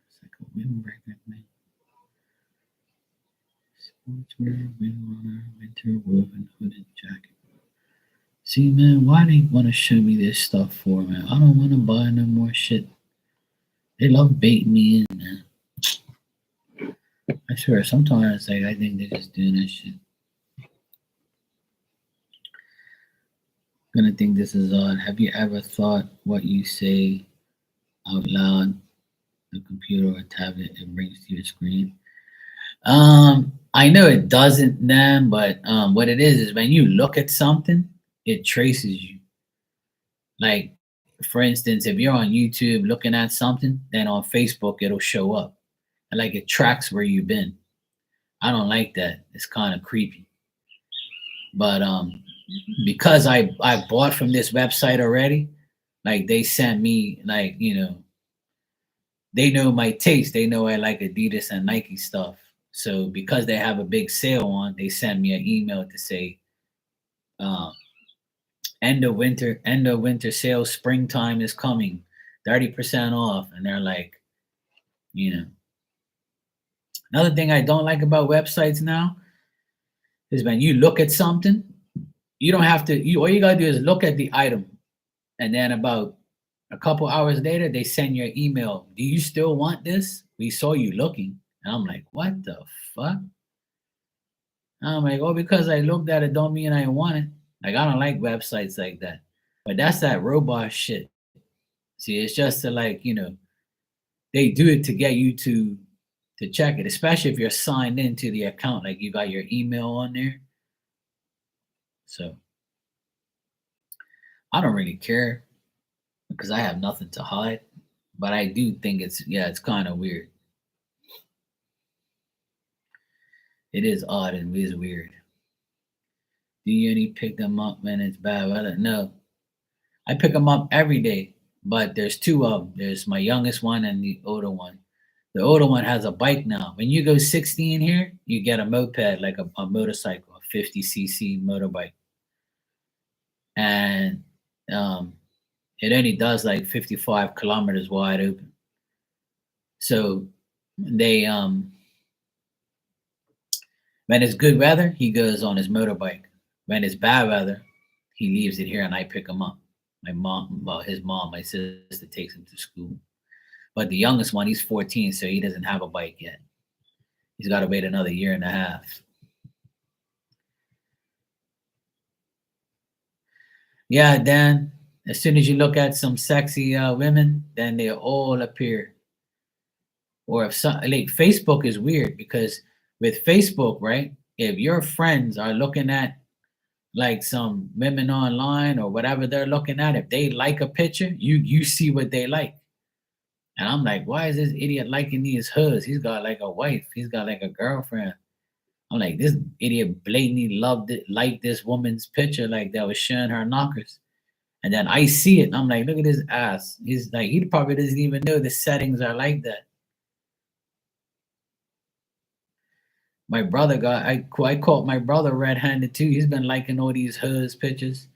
It's like a windbreaker thing. Sportswear, windrunner, winter woven hooded jacket. See, man, why they want to show me this stuff for, man? I don't want to buy no more shit. They love baiting me in, man. I swear, sometimes like, I think they're just doing that shit. Gonna think this is odd. Have you ever thought what you say out loud, the computer or tablet, it brings to your screen? I know it doesn't, Nan, but what it is when you look at something, it traces you. Like, for instance, if you're on YouTube looking at something, then on Facebook it'll show up. And like it tracks where you've been. I don't like that. It's kind of creepy. But because I bought from this website already, like they sent me like, they know my taste. They know I like Adidas and Nike stuff. So because they have a big sale on, they send me an email to say, um, end of winter sale, springtime is coming, 30% off. And they're like, you know. Another thing I don't like about websites now is when you look at something, you don't have to. You all you gotta do is look at the item, and then about a couple hours later, they send you an email. Do you still want this? We saw you looking, and I'm like, what the fuck? I'm like, oh, because I looked at it, don't mean I want it. Like I don't like websites like that. But that's that robot shit. See, it's just to like they do it to get you to check it, especially if you're signed into the account, like you got your email on there. So I don't really care because I have nothing to hide. But I do think it's kind of weird. It is odd and it is weird. Do you only pick them up when it's bad weather? No, I pick them up every day. But there's two of them. There's my youngest one and the older one. The older one has a bike now. When you go 16 here, you get a moped like a motorcycle, a 50cc motorbike, and um, it only does like 55 kilometers wide open. So they when it's good weather, he goes on his motorbike. When it's bad weather, he leaves it here and I pick him up. His mom, my sister takes him to school. But the youngest one, he's 14, so he doesn't have a bike yet. He's got to wait another year and a half. Yeah, Dan, as soon as you look at some sexy women, then they all appear. Or if some, like Facebook is weird because with Facebook, right? If your friends are looking at like some women online or whatever they're looking at, if they like a picture, you see what they like. And I'm like, why is this idiot liking these hoods? He's got like a wife. He's got like a girlfriend. I'm like, this idiot blatantly loved it, liked this woman's picture, like that was showing her knockers. And then I see it, and I'm like, look at his ass. He's like, he probably doesn't even know the settings are like that. My brother I caught my brother red-handed too. He's been liking all these hoods pictures.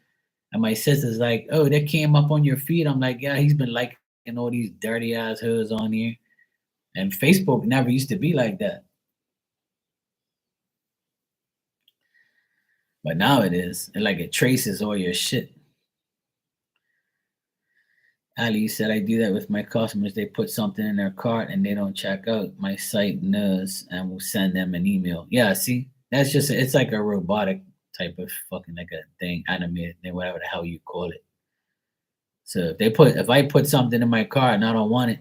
And my sister's like, oh, that came up on your feed. I'm like, yeah, he's been liking all these dirty ass hoods on here. And Facebook never used to be like that. But now it is. And like it traces all your shit. Ali said, I do that with my customers. They put something in their cart and they don't check out. My site knows and will send them an email. Yeah, see, that's just, it's like a robotic type of fucking like a thing, animated thing, whatever the hell you call it. So if I put something in my cart and I don't want it,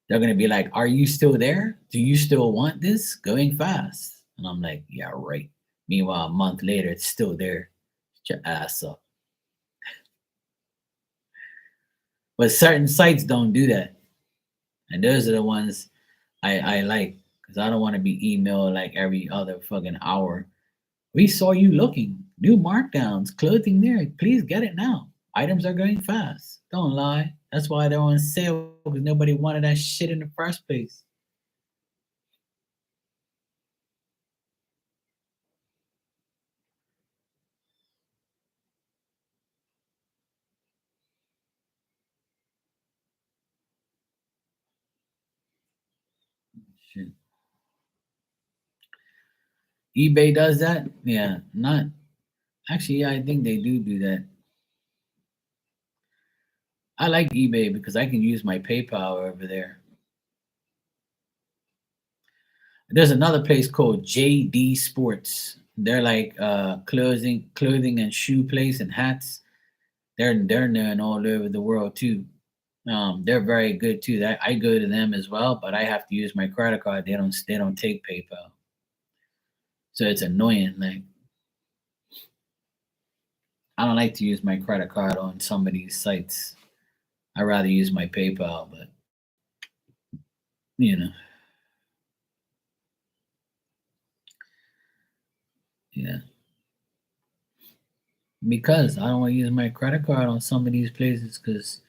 They're gonna be like, "Are you still there? Do you still want this? Going fast." And I'm like, "Yeah, right." Meanwhile, a month later, it's still there. Get your ass up. But certain sites don't do that, and those are the ones I like because I don't want to be emailed like every other fucking hour. We saw you looking. New markdowns, clothing there. Please get it now. Items are going fast. Don't lie. That's why they're on sale because nobody wanted that shit in the first place. Shit. eBay does that? Yeah, not actually. Yeah, I think they do that. I like eBay because I can use my PayPal over there. There's another place called JD Sports. They're like clothing and shoe place and hats. They're known all over the world too. They're very good too. That I go to them as well, but I have to use my credit card. They don't take PayPal, so it's annoying. Like I don't like to use my credit card on some of these sites. I rather use my PayPal, but you know, yeah, because I don't want to use my credit card on some of these places because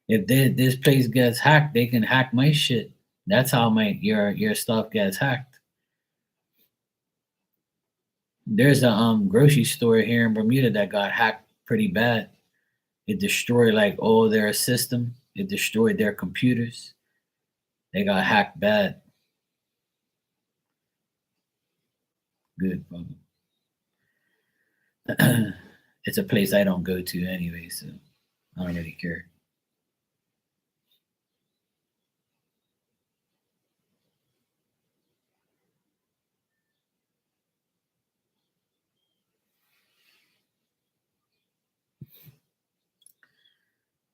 if this place gets hacked, they can hack my shit. That's how my your stuff gets hacked. There's a grocery store here in Bermuda that got hacked pretty bad. It destroyed like all their system. It destroyed their computers. They got hacked bad. Good, brother. It's a place I don't go to anyway, so I don't really care.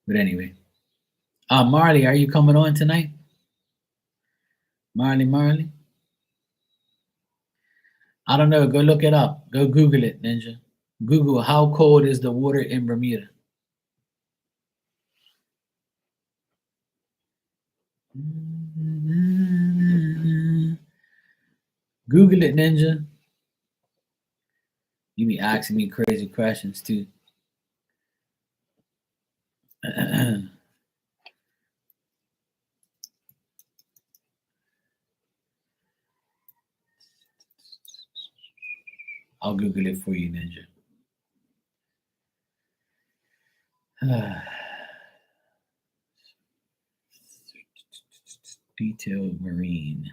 But anyway, Marley, are you coming on tonight? Marley. I don't know. Go look it up. Go Google it, Ninja. Google how cold is the water in Bermuda. Google it, Ninja. You be asking me crazy questions too. I'll Google it for you, Ninja. Detailed marine.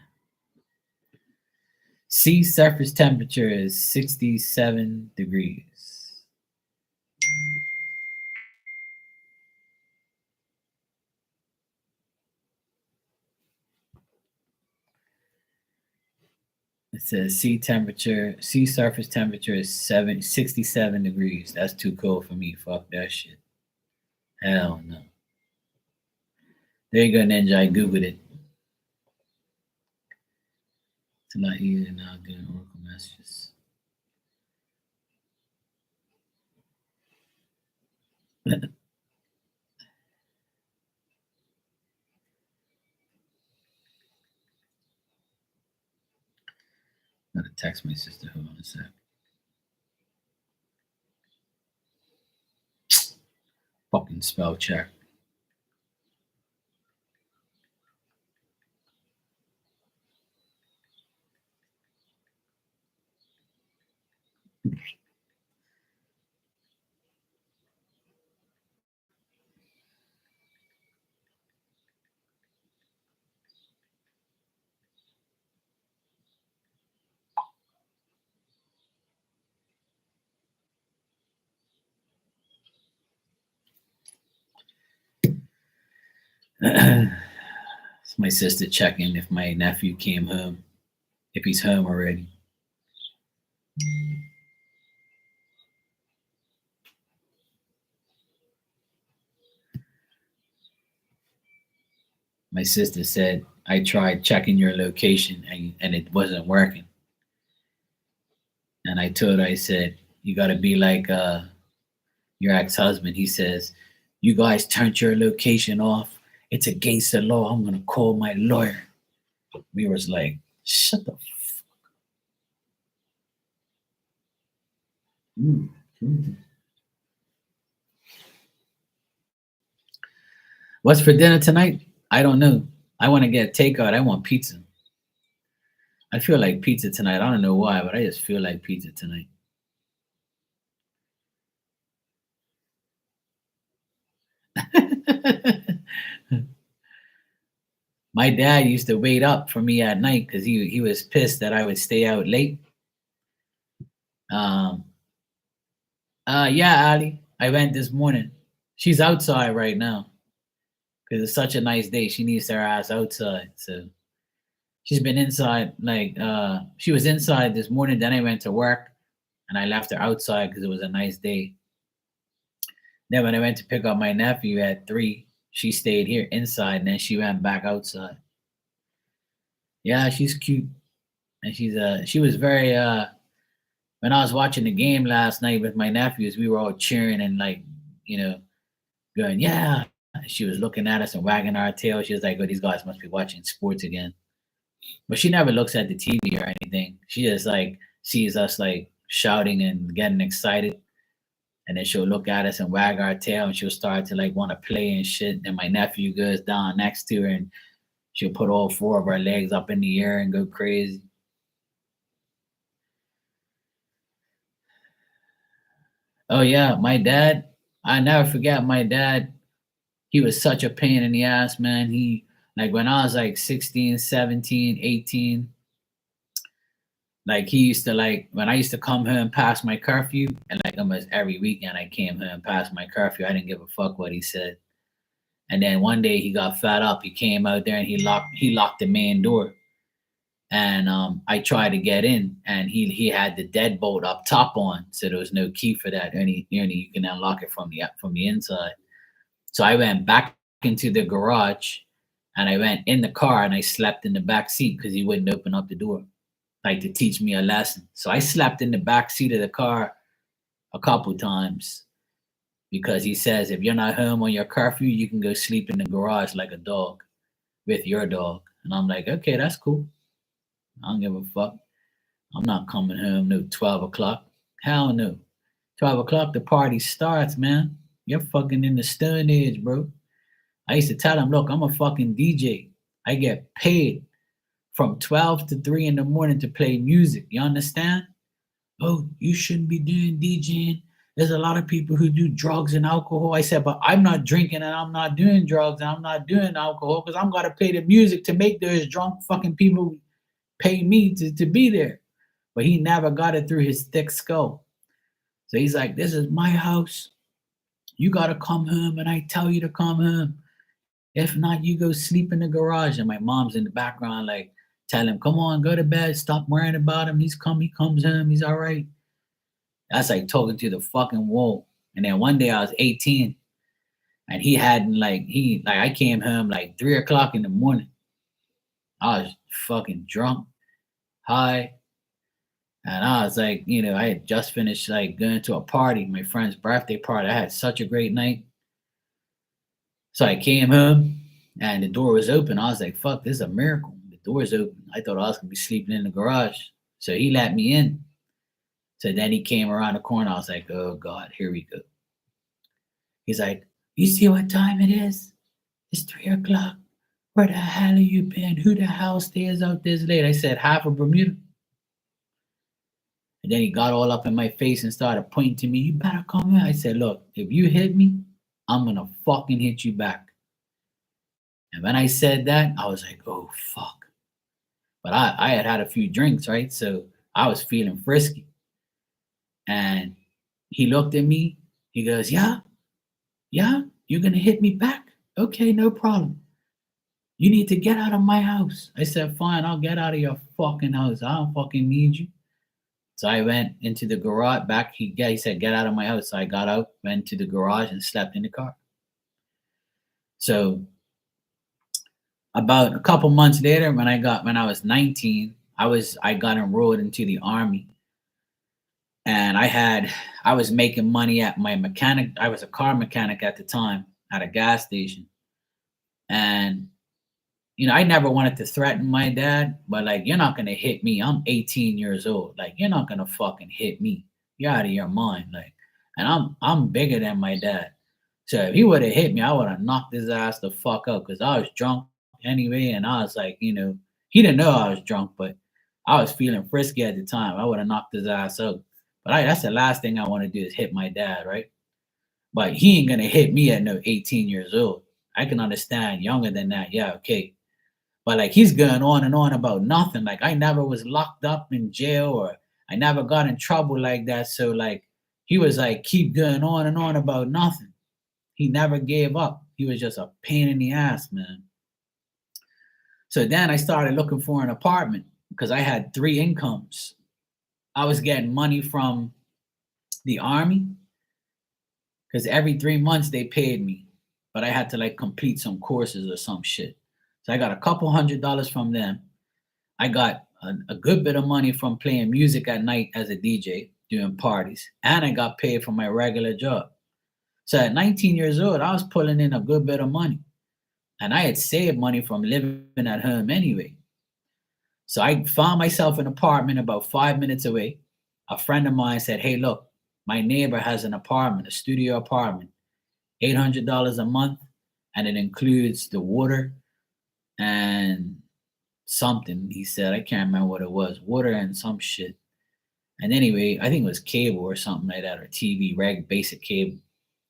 Sea surface temperature is 67 degrees. It says sea surface temperature is 67 degrees. That's too cold for me. Fuck that shit. Hell no. There you go, Ninja. I Googled it. It's a lot easier now doing Oracle messages. Gotta text my sister. Hold on a sec. Fucking spell check. It's my sister checking if my nephew came home, if he's home already. My sister said, I tried checking your location and it wasn't working. And I told her, I said, you got to be like your ex-husband. He says, you guys turned your location off. It's against the law. I'm going to call my lawyer. We was like, shut the mm, mm. What's for dinner tonight? I don't know. I want to get takeout. I want pizza. I feel like pizza tonight. I don't know why, but I just feel like pizza tonight. My dad used to wait up for me at night because he was pissed that I would stay out late. Um, yeah, Ali, I went this morning. She's outside right now because it's such a nice day. She needs her ass outside. So she's been inside. Like she was inside this morning. Then I went to work and I left her outside because it was a nice day. Then when I went to pick up my nephew at 3, she stayed here inside and then she went back outside. Yeah, she's cute. And she was very when I was watching the game last night with my nephews, we were all cheering and like, you know, going, yeah. She was looking at us and wagging our tail. She was like, oh, these guys must be watching sports again. But she never looks at the TV or anything. She just like sees us like shouting and getting excited. And then she'll look at us and wag our tail and she'll start to like want to play and shit. And my nephew goes down next to her and she'll put all 4 of her legs up in the air and go crazy. Oh yeah, my dad, I never forget my dad. He was such a pain in the ass, man. He like when I was like 16, 17, 18, like he used to like when I used to come home past my curfew, and like almost every weekend I came home past my curfew. I didn't give a fuck what he said. And then one day he got fed up. He came out there and he locked the main door. And I tried to get in, and he had the deadbolt up top on, so there was no key for that. Only you can unlock it from the inside. So I went back into the garage, and I went in the car and I slept in the back seat because he wouldn't open up the door, like to teach me a lesson. So I slept in the back seat of the car a couple times because he says if you're not home on your curfew, you can go sleep in the garage like a dog with your dog. And I'm like, okay, that's cool. I don't give a fuck. I'm not coming home no 12 o'clock. Hell no. 12 o'clock, the party starts, man. You're fucking in the stone age, bro. I used to tell him, look, I'm a fucking DJ. I get paid from 12 to 3 in the morning to play music. You understand? Oh, you shouldn't be doing DJing. There's a lot of people who do drugs and alcohol. I said, but I'm not drinking and I'm not doing drugs and I'm not doing alcohol because I'm gonna pay the music to make those drunk fucking people pay me to be there. But he never got it through his thick skull. So he's like, this is my house. You gotta come home and I tell you to come home. If not, you go sleep in the garage. And my mom's in the background, like, tell him, come on, go to bed. Stop worrying about him. He comes home. He's all right. That's like talking to the fucking wall. And then one day I was 18 and I came home like 3 o'clock in the morning. I was fucking drunk, high. And I was like, I had just finished like going to a party, my friend's birthday party. I had such a great night. So I came home and the door was open. I was like, fuck, this is a miracle. The door's open. I thought I was gonna be sleeping in the garage. So he let me in. So then he came around the corner. I was like, oh God, here we go. He's like, you see what time it is? It's 3 o'clock. Where the hell have you been? Who the hell stays out this late? I said, half of Bermuda. And then he got all up in my face and started pointing to me. You better come here. I said, look, if you hit me, I'm gonna fucking hit you back. And when I said that, I was like, oh fuck. But I had a few drinks, right? So I was feeling frisky. And he looked at me. He goes, yeah, you're gonna hit me back. Okay, no problem. You need to get out of my house. I said, fine, I'll get out of your fucking house. I don't fucking need you. So I went into the garage back. He said, get out of my house. So I got out, went to the garage and slept in the car. So About a couple months later, when I was 19, I got enrolled into the army, and I was making money at my mechanic. I was a car mechanic at the time at a gas station, and I never wanted to threaten my dad, but like, you're not gonna hit me. I'm 18 years old. Like, you're not gonna fucking hit me. You're out of your mind. Like, and I'm bigger than my dad. So if he would have hit me, I would have knocked his ass the fuck out because I was drunk anyway, and I was like, he didn't know I was drunk, but I was feeling frisky at the time. I would have knocked his ass out. But that's the last thing I want to do is hit my dad, right? But he ain't gonna hit me at no 18 years old. I can understand younger than that. Yeah, okay. But like, he's going on and on about nothing. Like, I never was locked up in jail, or I never got in trouble like that. So like, he was like, keep going on and on about nothing. He never gave up. He was just a pain in the ass, man. So then I started looking for an apartment because I had three incomes. I was getting money from the army because every 3 months they paid me, but I had to like complete some courses or some shit. So I got a couple $100 from them. I got a good bit of money from playing music at night as a DJ, doing parties, and I got paid for my regular job. So at 19 years old, I was pulling in a good bit of money, and I had saved money from living at home anyway. So I found myself an apartment about 5 minutes away. A friend of mine said, "Hey, look, my neighbor has an apartment, a studio apartment, $800 a month, and it includes the water and something." He said, I can't remember what it was, water and some shit. And anyway, I think it was cable or something like that, or TV, basic cable,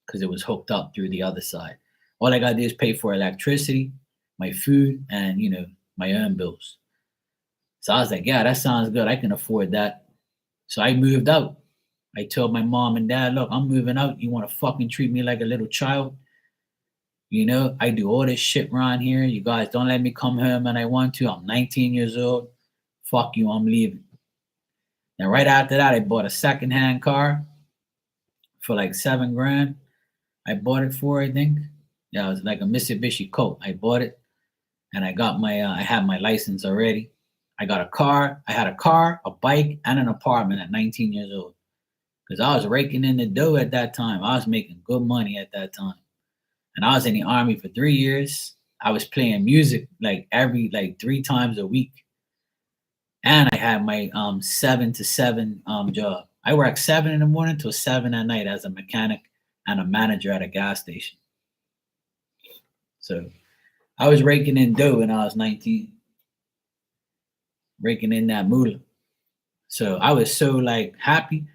because it was hooked up through the other side. All I got to do is pay for electricity, my food, and my own bills. So I was like, yeah, that sounds good. I can afford that. So I moved out. I told my mom and dad, look, I'm moving out. You want to fucking treat me like a little child? I do all this shit around here. You guys don't let me come home when I want to. I'm 19 years old. Fuck you, I'm leaving. And right after that, I bought a secondhand car for like 7 grand. I bought it for, I think. Yeah, it was like a Mitsubishi Colt. I bought it, and I had my license already. I got a car. I had a car, a bike, and an apartment at 19 years old. Because I was raking in the dough at that time. I was making good money at that time. And I was in the army for 3 years. I was playing music like every like 3 times a week, and I had my 7 to 7 job. I worked 7 in the morning till 7 at night as a mechanic and a manager at a gas station. So I was raking in dough when I was 19, raking in that moolah. So I was so like happy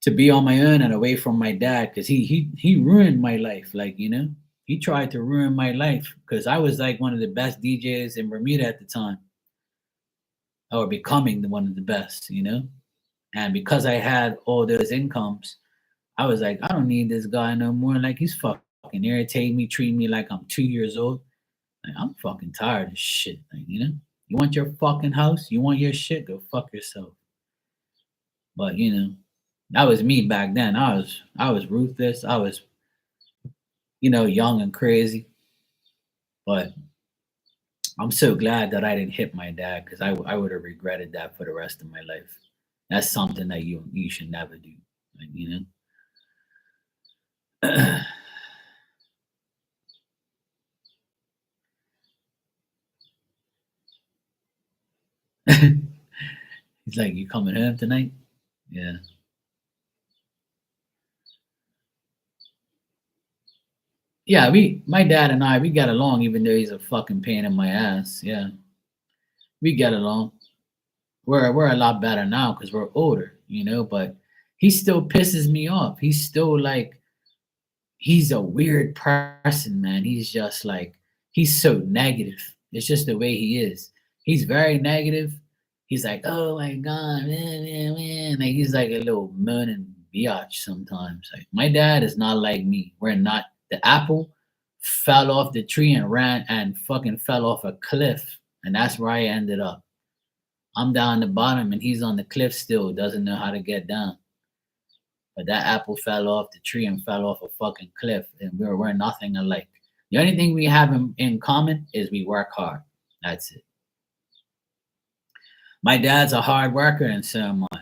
to be on my own and away from my dad because he ruined my life. Like, he tried to ruin my life because I was like one of the best DJs in Bermuda at the time, or becoming one of the best. And because I had all those incomes, I was like, I don't need this guy no more. Like, he's fucking irritating me, treating me like I'm 2 years old. Like, I'm fucking tired of shit. Like, you want your fucking house, you want your shit, go fuck yourself. But that was me back then. I was ruthless. I was young and crazy. But I'm so glad that I didn't hit my dad because I would have regretted that for the rest of my life. That's something that you should never do. Like. He's like, you coming home tonight? Yeah. Yeah, my dad and I, we got along even though he's a fucking pain in my ass. Yeah. We get along. We're a lot better now because we're older, but he still pisses me off. He's still like, he's a weird person, man. He's just like, he's so negative. It's just the way he is. He's very negative. He's like, oh my god, man, man, man. Like, he's like a little moaning biatch sometimes. Like, my dad is not like me. We're not. The apple fell off the tree and ran and fucking fell off a cliff, and that's where I ended up. I'm down the bottom, and he's on the cliff still. Doesn't know how to get down. But that apple fell off the tree and fell off a fucking cliff, and we're nothing alike. The only thing we have in common is we work hard. That's it. My dad's a hard worker, and so am I.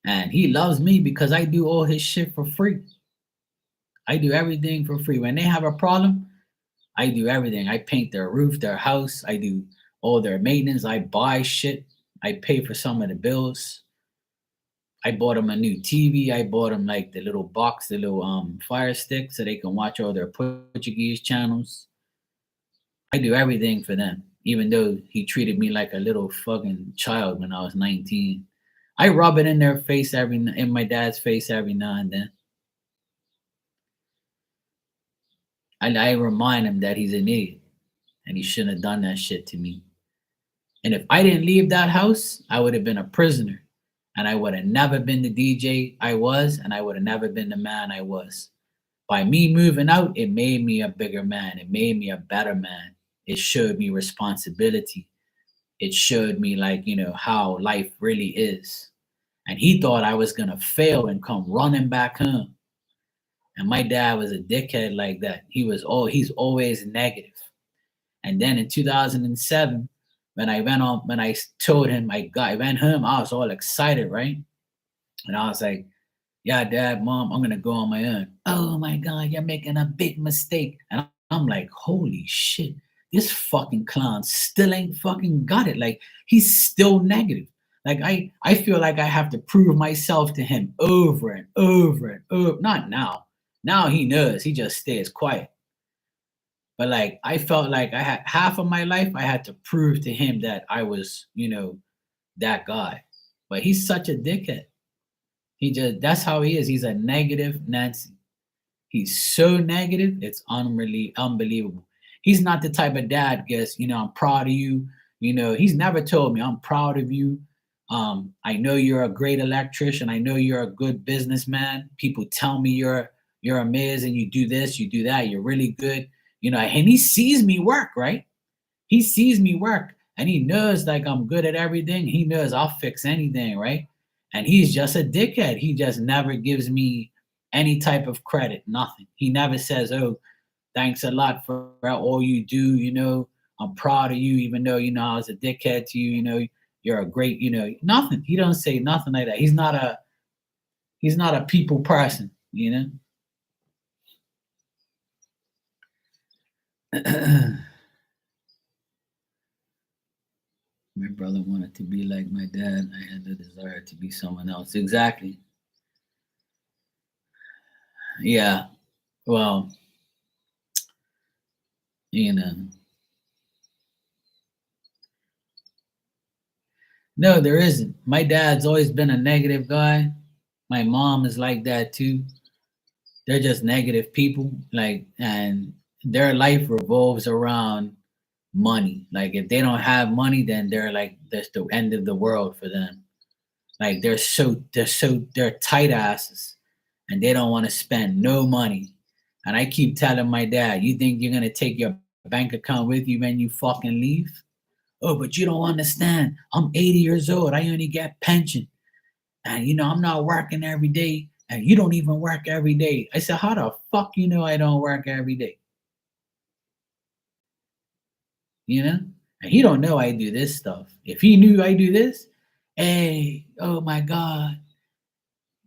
And he loves me because I do all his shit for free. I do everything for free. When they have a problem, I do everything. I paint their roof, their house. I do all their maintenance. I buy shit. I pay for some of the bills. I bought them a new TV. I bought them like the little box, the little fire stick, so they can watch all their Portuguese channels. I do everything for them, even though he treated me like a little fucking child when I was 19. I rub it in their face in my dad's face every now and then. And I remind him that he's an idiot and he shouldn't have done that shit to me. And if I didn't leave that house, I would have been a prisoner. And I would have never been the DJ I was, and I would have never been the man I was. By me moving out, it made me a bigger man. It made me a better man. It showed me responsibility. It showed me, like, how life really is. And he thought I was going to fail and come running back home. And my dad was a dickhead like that. He's always negative. And then in 2007, when I told him I went home, I was all excited, right? And I was like, yeah, Dad, Mom, I'm gonna go on my own. Oh my God, you're making a big mistake. And I'm like, holy shit, this fucking clown still ain't fucking got it. Like, he's still negative. Like, I feel like I have to prove myself to him over and over and over. Not now. Now he knows. He just stays quiet. But like, I felt like I had half of my life I had to prove to him that I was, that guy. But he's such a dickhead. That's how he is. He's a negative Nancy. He's so negative, it's unbelievable. He's not the type of dad, guess, I'm proud of you. He's never told me, I'm proud of you. I know you're a great electrician. I know you're a good businessman. People tell me you're amazing. You do this, you do that. You're really good. And he sees me work, right? He sees me work and he knows like I'm good at everything. He knows I'll fix anything, right? And he's just a dickhead. He just never gives me any type of credit, nothing. He never says, oh, thanks a lot for all you do. I'm proud of you, even though, I was a dickhead to you, you're a great, nothing. He don't say nothing like that. He's not a people person. My brother wanted to be like my dad. I had the desire to be someone else. Exactly. Yeah. Well, you know. No, there isn't. My dad's always been a negative guy. My mom is like that too. They're just negative people. Like, and their life revolves around money. Like, if they don't have money, then they're like, that's the end of the world for them. Like, they're tight asses and they don't want to spend no money. And I keep telling my dad, you think you're gonna take your bank account with you when you fucking leave? Oh, but you don't understand. I'm 80 years old. I only get pension. And I'm not working every day. And you don't even work every day. I said, how the fuck I don't work every day? And he don't know I do this stuff. If he knew I do this, hey, oh my God,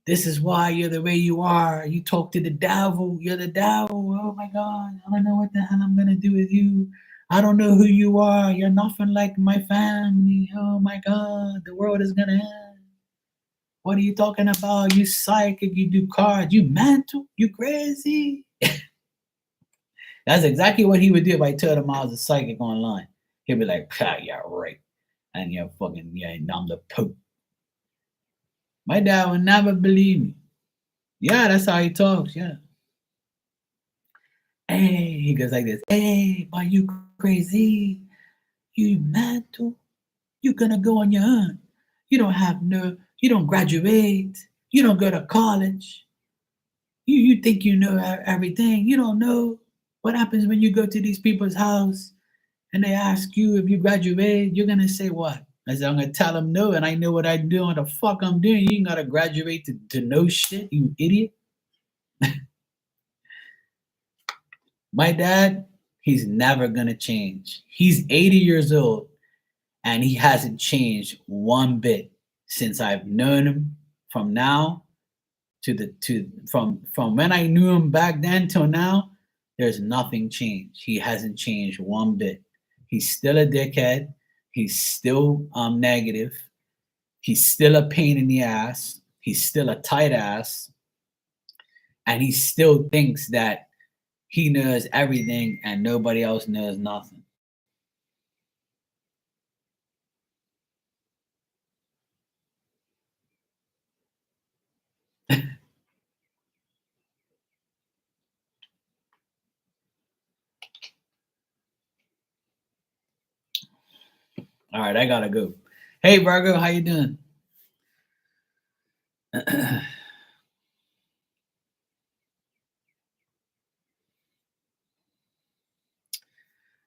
this is why you're the way you are. You talk to the devil. You're the devil. Oh my God, I don't know what the hell I'm gonna do with you. I don't know who you are. You're nothing like my family. Oh my God, the world is gonna end. What are you talking about? You psychic. You do cards. You mental. You crazy. That's exactly what he would do if I told him I was a psychic online. He'd be like, yeah, right. And you're fucking, yeah, I'm the Pope. My dad would never believe me. Yeah, that's how he talks. Yeah. Hey, he goes like this. Hey, are you crazy? You mental? You're gonna go on your own. You don't graduate. You don't go to college. You think you know everything. You don't know what happens when you go to these people's house and they ask you if you graduate. You're gonna say what? I said, I'm gonna tell them no, and I know what I'm doing. The fuck I'm doing. You ain't gotta graduate to know shit, you idiot. My dad, he's never gonna change. He's 80 years old and he hasn't changed one bit since I've known him from now to from when I knew him back then till now. There's nothing changed. He hasn't changed one bit. He's still a dickhead. He's still negative. He's still a pain in the ass. He's still a tight ass. And he still thinks that he knows everything and nobody else knows nothing. All right, I gotta go. Hey Virgo, how you doing?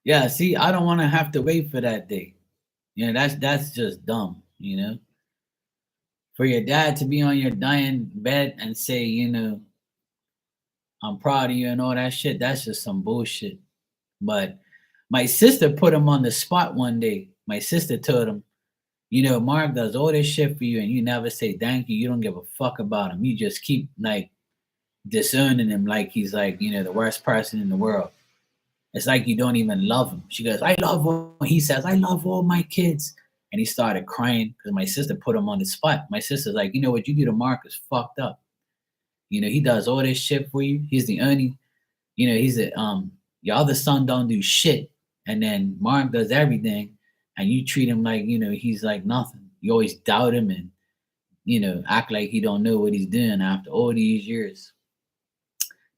Yeah, see, I don't want to have to wait for that day. That's just dumb, For your dad to be on your dying bed and say, I'm proud of you and all that shit, that's just some bullshit. But my sister put him on the spot one day. My sister told him, Mark does all this shit for you and you never say thank you. You don't give a fuck about him. You just keep like disowning him like he's like, the worst person in the world. It's like you don't even love him. She goes, I love all, he says, I love all my kids. And he started crying because my sister put him on the spot. My sister's like, what you do to Mark is fucked up. He does all this shit for you. He's the only, he's a your other son don't do shit. And then Mark does everything and you treat him like, he's like nothing. You always doubt him and, act like he don't know what he's doing after all these years.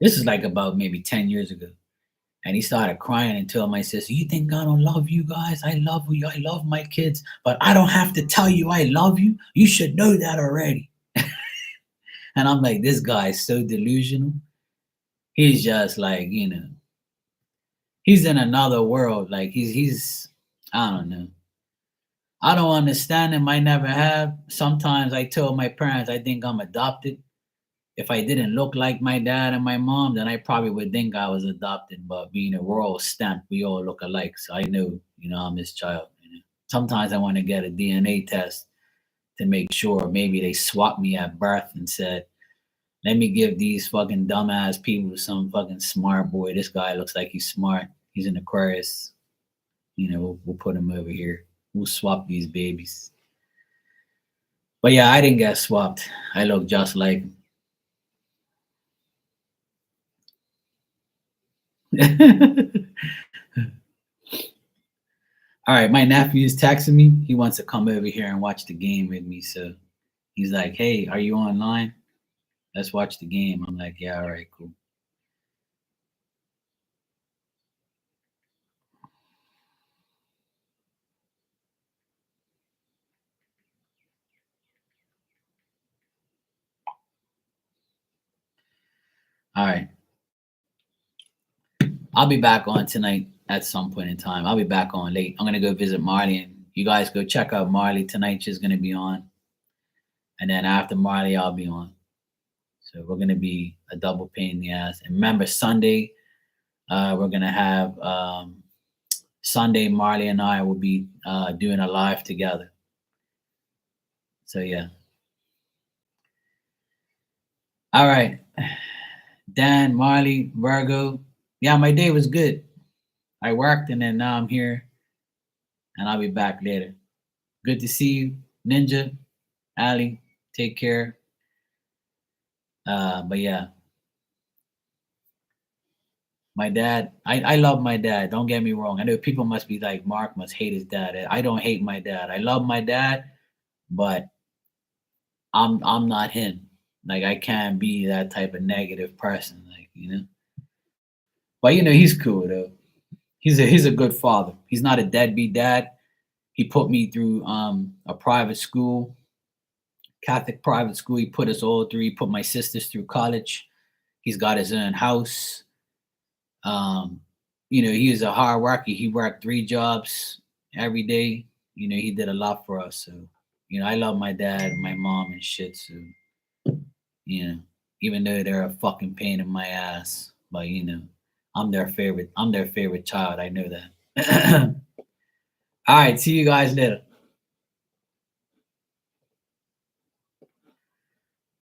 This is like about maybe 10 years ago. And he started crying and told my sister, you think God don't love you guys? I love you. I love my kids, but I don't have to tell you I love you. You should know that already. And I'm like, this guy is so delusional. He's just like, he's in another world. Like he's I don't know. I don't understand him. I never have. Sometimes I tell my parents I think I'm adopted. If I didn't look like my dad and my mom, then I probably would think I was adopted. But being a we're all stamped, we all look alike. So I know, I'm his child. Sometimes I want to get a DNA test to make sure maybe they swapped me at birth and said, let me give these fucking dumbass people some fucking smart boy. This guy looks like he's smart. He's an Aquarius. We'll put him over here. We'll swap these babies. But yeah, I didn't get swapped. I look just like him. All right, my nephew is texting me. He wants to come over here and watch the game with me. So he's like, hey, are you online? Let's watch the game. I'm like, yeah, all right, cool. All right. I'll be back on tonight at some point in time. I'll be back on late. I'm gonna go visit Marley, and you guys go check out Marley tonight. She's gonna be on, and then after Marley, I'll be on. So we're gonna be a double pain in the ass. And remember, Sunday, we're gonna have Sunday. Marley and I will be doing a live together. So yeah. All right, Dan, Marley, Virgo. Yeah, my day was good. I worked, and then now I'm here, and I'll be back later. Good to see you, Ninja, Ali. Take care. But yeah, my dad, I love my dad. Don't get me wrong. I know people must be like, Mark must hate his dad. I don't hate my dad. I love my dad, but I'm not him. Like I can't be that type of negative person. But he's cool though. He's a good father. He's not a deadbeat dad. He put me through a private school, Catholic private school. He put us all through. He put my sisters through college. He's got his own house. Um, he was a hard worker. He worked 3 jobs every day. He did a lot for us. So, I love my dad, my mom, and shit. So, you know, even though they're a fucking pain in my ass, but I'm their favorite. I'm their favorite child. I know that. All right. See you guys later.